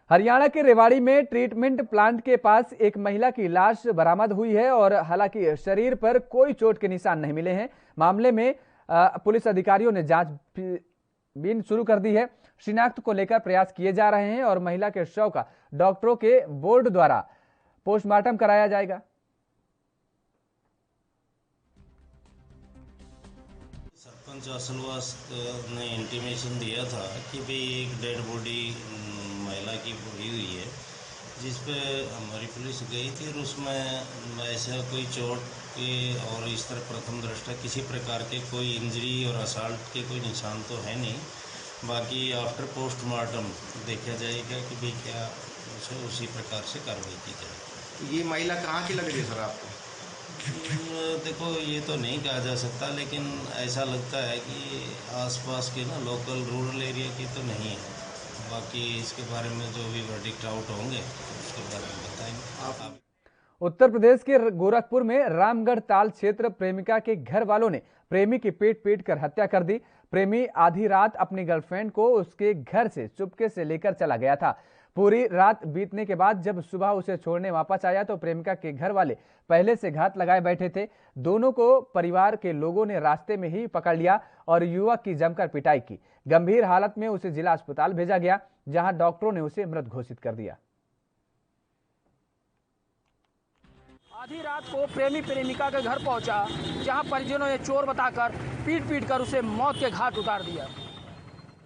हरियाणा के रेवाड़ी में ट्रीटमेंट प्लांट के पास एक महिला की लाश बरामद हुई है और हालांकि शरीर पर कोई चोट के निशान नहीं मिले हैं। मामले में पुलिस अधिकारियों ने जांचबीन शुरू कर दी है। शिनाख्त को लेकर प्रयास किए जा रहे हैं और महिला के शव का डॉक्टरों के बोर्ड द्वारा पोस्टमार्टम कराया जाएगा। सरपंच असलवास ने इंटीमेशन दिया था कि भाई एक डेड बॉडी महिला की पड़ी हुई है, जिस पे हमारी पुलिस गई थी और उसमें ऐसा कोई चोट के और इस तरह प्रथम दृष्टया किसी प्रकार के कोई इंजरी और असॉल्ट के कोई निशान तो है नहीं। बाकी आफ्टर पोस्टमार्टम देखा जाएगा कि भाई क्या उसी प्रकार से कार्रवाई की जाएगी। ये महिला कहाँ की लग रही है सर आपको? देखो ये तो नहीं कहा जा सकता, लेकिन ऐसा लगता है कि आसपास के ना लोकल रूरल एरिया की तो नहीं है। बाकी इसके बारे में जो भी वर्डिक्ट आउट होंगे उसके बारे में बताएंगे आप। उत्तर प्रदेश के गोरखपुर में रामगढ़ ताल क्षेत्र प्रेमिका के घर वालों ने प्रेमी की पीट कर हत्या कर दी। प्रेमी आधी रात अपनी गर्लफ्रेंड को उसके घर से चुपके से लेकर चला गया था। पूरी रात बीतने के बाद जब सुबह उसे छोड़ने वापस आया तो प्रेमिका के घर वाले पहले से घात लगाए बैठे थे। दोनों को परिवार के लोगों ने रास्ते में ही पकड़ लिया और युवक की जमकर पिटाई की। गंभीर हालत में उसे जिला अस्पताल भेजा गया, जहां डॉक्टरों ने उसे मृत घोषित कर दिया। आधी रात को प्रेमी प्रेमिका के घर पहुंचा, जहां परिजनों ने चोर बताकर पीट कर उसे मौत के घाट उतार दिया।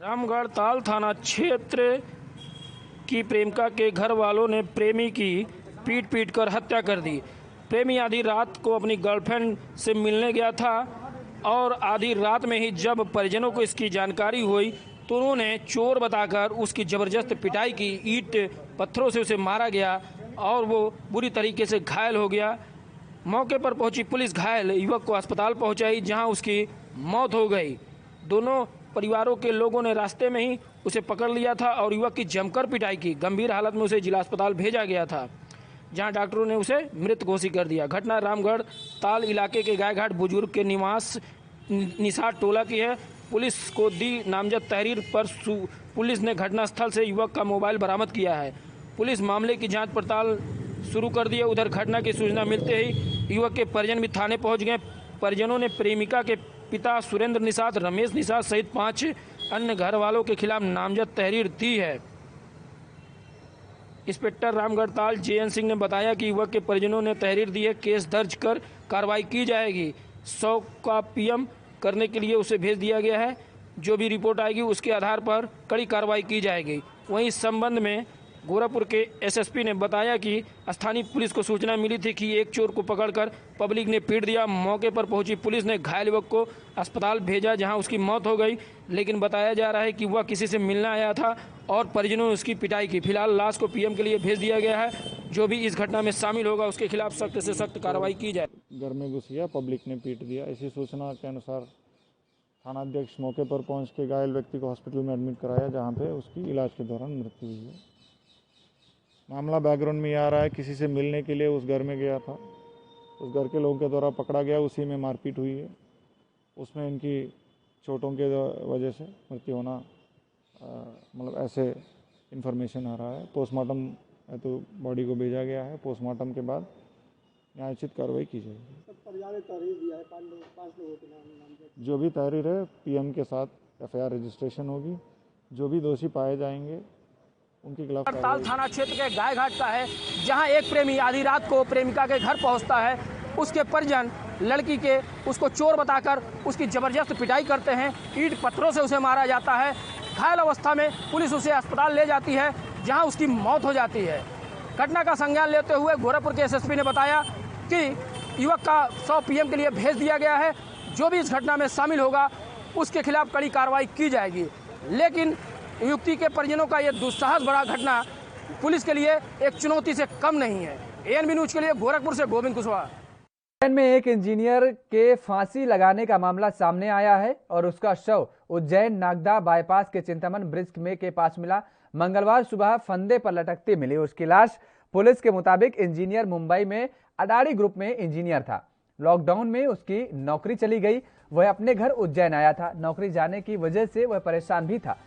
रामगढ़ ताल थाना क्षेत्र की प्रेमिका के घर वालों ने प्रेमी की पीट कर हत्या कर दी। प्रेमी आधी रात को अपनी गर्लफ्रेंड से मिलने गया था और आधी रात में ही जब परिजनों को इसकी जानकारी हुई तो उन्होंने चोर बताकर उसकी ज़बरदस्त पिटाई की। ईंट पत्थरों से उसे मारा गया और वो बुरी तरीके से घायल हो गया। मौके पर पहुंची पुलिस घायल युवक को अस्पताल पहुंचाई, जहां उसकी मौत हो गई। दोनों परिवारों के लोगों ने रास्ते में ही उसे पकड़ लिया था और युवक की जमकर पिटाई की। गंभीर हालत में उसे जिला अस्पताल भेजा गया था, जहां डॉक्टरों ने उसे मृत घोषित कर दिया। घटना रामगढ़ ताल इलाके के गायघाट बुजुर्ग के निवास निषाद टोला की है। पुलिस को दी नामजद तहरीर पर पुलिस ने घटनास्थल से युवक का मोबाइल बरामद किया है। पुलिस मामले की जांच पड़ताल शुरू कर दी है। उधर घटना की सूचना मिलते ही युवक के परिजन भी थाने पहुंच गए। परिजनों ने प्रेमिका के पिता सुरेंद्र निषाद, रमेश निषाद सहित 5 अन्य घर वालों के खिलाफ नामजद तहरीर दी है। इंस्पेक्टर रामगढ़ ताल JN सिंह ने बताया कि युवक के परिजनों ने तहरीर दी है। केस दर्ज कर कार्रवाई की जाएगी। 100 का PM करने के लिए उसे भेज दिया गया है। जो भी रिपोर्ट आएगी उसके आधार पर कड़ी कार्रवाई की जाएगी। वहीं इस संबंध में गोरखपुर के SSP ने बताया कि स्थानीय पुलिस को सूचना मिली थी कि एक चोर को पकड़कर पब्लिक ने पीट दिया। मौके पर पहुंची पुलिस ने घायल युवक को अस्पताल भेजा, जहां उसकी मौत हो गई। लेकिन बताया जा रहा है कि वह किसी से मिलने आया था और परिजनों ने उसकी पिटाई की। फिलहाल लाश को PM के लिए भेज दिया गया है। जो भी इस घटना में शामिल होगा उसके खिलाफ सख्त से सख्त कार्रवाई की जाए। घर में घुस गया, पब्लिक ने पीट दिया। इसी सूचना के अनुसार थानाध्यक्ष मौके पर पहुँच के घायल व्यक्ति को हॉस्पिटल में एडमिट कराया, जहाँ पे उसकी इलाज के दौरान मृत्यु हुई है। मामला बैकग्राउंड में आ रहा है, किसी से मिलने के लिए उस घर में गया था, उस घर के लोगों के द्वारा पकड़ा गया, उसी में मारपीट हुई है। उसमें इनकी चोटों के वजह से मृत्यु होना मतलब ऐसे इन्फॉर्मेशन आ रहा है। पोस्टमार्टम तो बॉडी को भेजा गया है। पोस्टमार्टम के बाद न्यायोचित कार्रवाई की जाएगी। जो भी तहरीर है PM के साथ FIR रजिस्ट्रेशन होगी। जो भी दोषी पाए जाएंगे उनके खिलाफ। ताल थाना क्षेत्र के गायघाट का है, जहां एक प्रेमी आधी रात को प्रेमिका के घर पहुंचता है। उसके परिजन लड़की के उसको चोर बताकर उसकी जबरदस्त पिटाई करते हैं। ईंट पत्थरों से उसे मारा जाता है। घायल अवस्था में पुलिस उसे अस्पताल ले जाती है, जहां उसकी मौत हो जाती है। घटना का संज्ञान लेते हुए गोरखपुर के SSP ने बताया कि युवक का 100 PM के लिए भेज दिया गया है। जो भी इस घटना में शामिल होगा उसके खिलाफ कड़ी कार्रवाई की जाएगी। लेकिन युवती के परिजनों का यह दुस्साहस भरा घटना पुलिस के लिए एक चुनौती से कम नहीं है। ANB न्यूज के लिए गोरखपुर से गोविंद कुशवाहा। में एक इंजीनियर के फांसी लगाने का मामला सामने आया है और उसका शव उज्जैन नागदा बाईपास के चिंतामन ब्रिज में के पास मिला। मंगलवार सुबह फंदे पर लटकती मिली उसकी लाश। पुलिस के मुताबिक इंजीनियर मुंबई में अडाड़ी ग्रुप में इंजीनियर था। लॉकडाउन में उसकी नौकरी चली गई। वह अपने घर उज्जैन आया था। नौकरी जाने की वजह से वह परेशान भी था।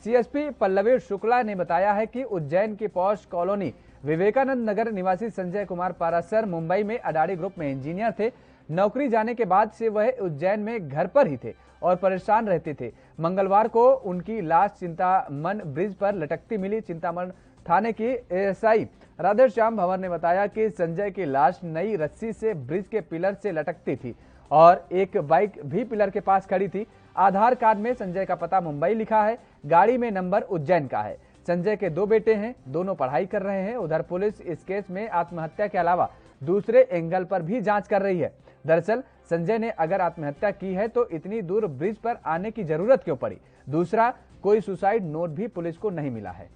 सीएसपी पल्लवी शुक्ला ने बताया है कि उज्जैन की पॉश कॉलोनी विवेकानंद नगर निवासी संजय कुमार पारासर मुंबई में अडानी ग्रुप में इंजीनियर थे। नौकरी जाने के बाद से वह उज्जैन में घर पर ही थे और परेशान रहते थे। मंगलवार को उनकी लाश चिंतामन ब्रिज पर लटकती मिली। चिंतामन थाने की एएसआई राधेश्याम भंवर ने बताया कि संजय की लाश नई रस्सी से ब्रिज के पिलर से लटकती थी और एक बाइक भी पिलर के पास खड़ी थी। आधार कार्ड में संजय का पता मुंबई लिखा है, गाड़ी में नंबर उज्जैन का है। संजय के 2 बेटे हैं, दोनों पढ़ाई कर रहे हैं। उधर पुलिस इस केस में आत्महत्या के अलावा दूसरे एंगल पर भी जांच कर रही है। दरअसल संजय ने अगर आत्महत्या की है तो इतनी दूर ब्रिज पर आने की जरूरत क्यों पड़ी? दूसरा, कोई सुसाइड नोट भी पुलिस को नहीं मिला है।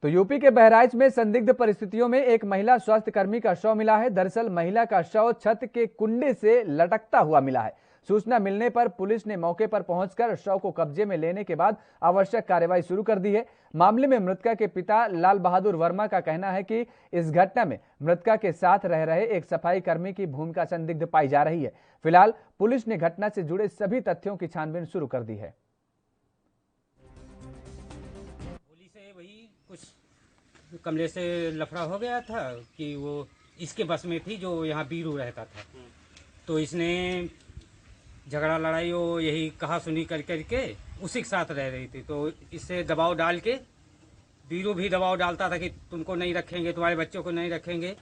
तो यूपी के बहराइच में संदिग्ध परिस्थितियों में एक महिला स्वास्थ्य कर्मी का शव मिला है। दरअसल महिला का शव छत के कुंडे से लटकता हुआ मिला है। सूचना मिलने पर पुलिस ने मौके पर पहुंचकर शव को कब्जे में लेने के बाद आवश्यक कार्रवाई शुरू कर दी है। मामले में मृतका के पिता लाल बहादुर वर्मा का कहना है कि इस घटना में मृतका के साथ रह रहे एक सफाई कर्मी की भूमिका संदिग्ध पाई जा रही है। फिलहाल पुलिस ने घटना से जुड़े सभी तथ्यों की छानबीन शुरू कर दी है। कमले से लफड़ा हो गया था कि वो इसके बस में थी, जो यहाँ बीरू रहता था। तो इसने झगड़ा लड़ाई वो यही कहा सुनी कर करके उसी के साथ रह रही थी। तो इससे दबाव डाल के बीरू भी दबाव डालता था कि तुमको नहीं रखेंगे, तुम्हारे बच्चों को नहीं रखेंगे।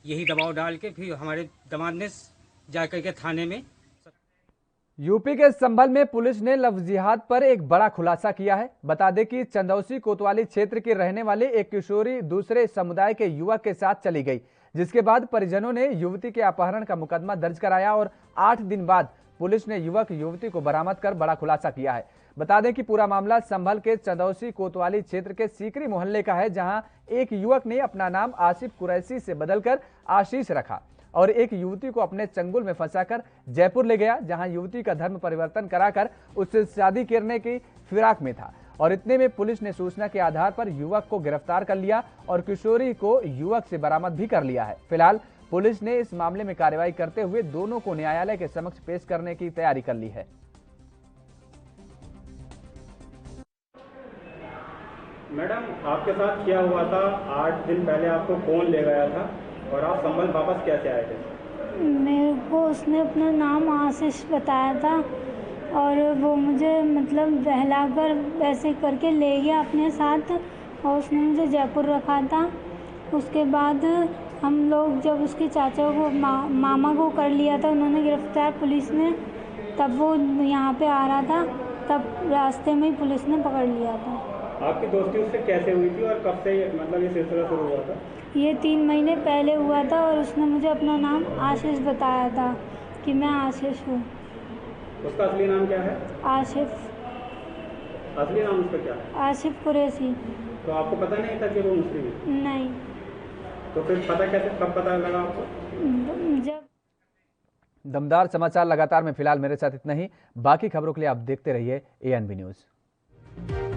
यही दबाव डाल के फिर हमारे दामाद ने जा करके थाने में। यूपी के संभल में पुलिस ने लव जिहाद पर एक बड़ा खुलासा किया है। बता दें कि चंदौसी कोतवाली क्षेत्र के रहने वाले एक किशोरी दूसरे समुदाय के युवक के साथ चली गई, जिसके बाद परिजनों ने युवती के अपहरण का मुकदमा दर्ज कराया और 8 दिन बाद पुलिस ने युवक युवती को बरामद कर बड़ा खुलासा किया है। बता दें कि पूरा मामला संभल के चंदौसी कोतवाली क्षेत्र के सीकरी मोहल्ले का है, जहां एक युवक ने अपना नाम आसिफ कुरैशी से बदलकर आशीष रखा और एक युवती को अपने चंगुल में फंसाकर जयपुर ले गया, जहां युवती का धर्म परिवर्तन कराकर उससे शादी करने की फिराक में था। और इतने में पुलिस ने सूचना के आधार पर युवक को गिरफ्तार कर लिया और किशोरी को युवक से बरामद भी कर लिया है। फिलहाल पुलिस ने इस मामले में कार्रवाई करते हुए दोनों को न्यायालय के समक्ष पेश करने की तैयारी कर ली है। मैडम, आपके साथ क्या हुआ था? 8 दिन पहले आपको कौन ले गया था और आप संभल वापस कैसे आए थे? मेरे को उसने अपना नाम आशीष बताया था और वो मुझे मतलब बहलाकर वैसे करके ले गया अपने साथ और उसने मुझे जयपुर रखा था। उसके बाद हम लोग जब उसके चाचा को मामा को कर लिया था, उन्होंने गिरफ्तार पुलिस ने, तब वो यहाँ पे आ रहा था, तब रास्ते में ही पुलिस ने पकड़ लिया था। आपकी दोस्ती उससे कैसे हुई थी और कब से मतलब ये सिलसिला शुरू हुआ था? ये 3 महीने पहले हुआ था और उसने मुझे अपना नाम आशीष बताया था कि मैं आशीष हूँ। उसका असली नाम क्या है? आसिफ। असली नाम उसका क्या है? आसिफ कुरैशी। तो आपको पता नहीं था कि वो मुस्लिम है? नहीं। तो फिर पता कैसे, कब पता लगा आपको? जब दमदार समाचार लगातार में फिलहाल मेरे साथ इतना ही। बाकी खबरों के लिए आप देखते रहिए ANB न्यूज़।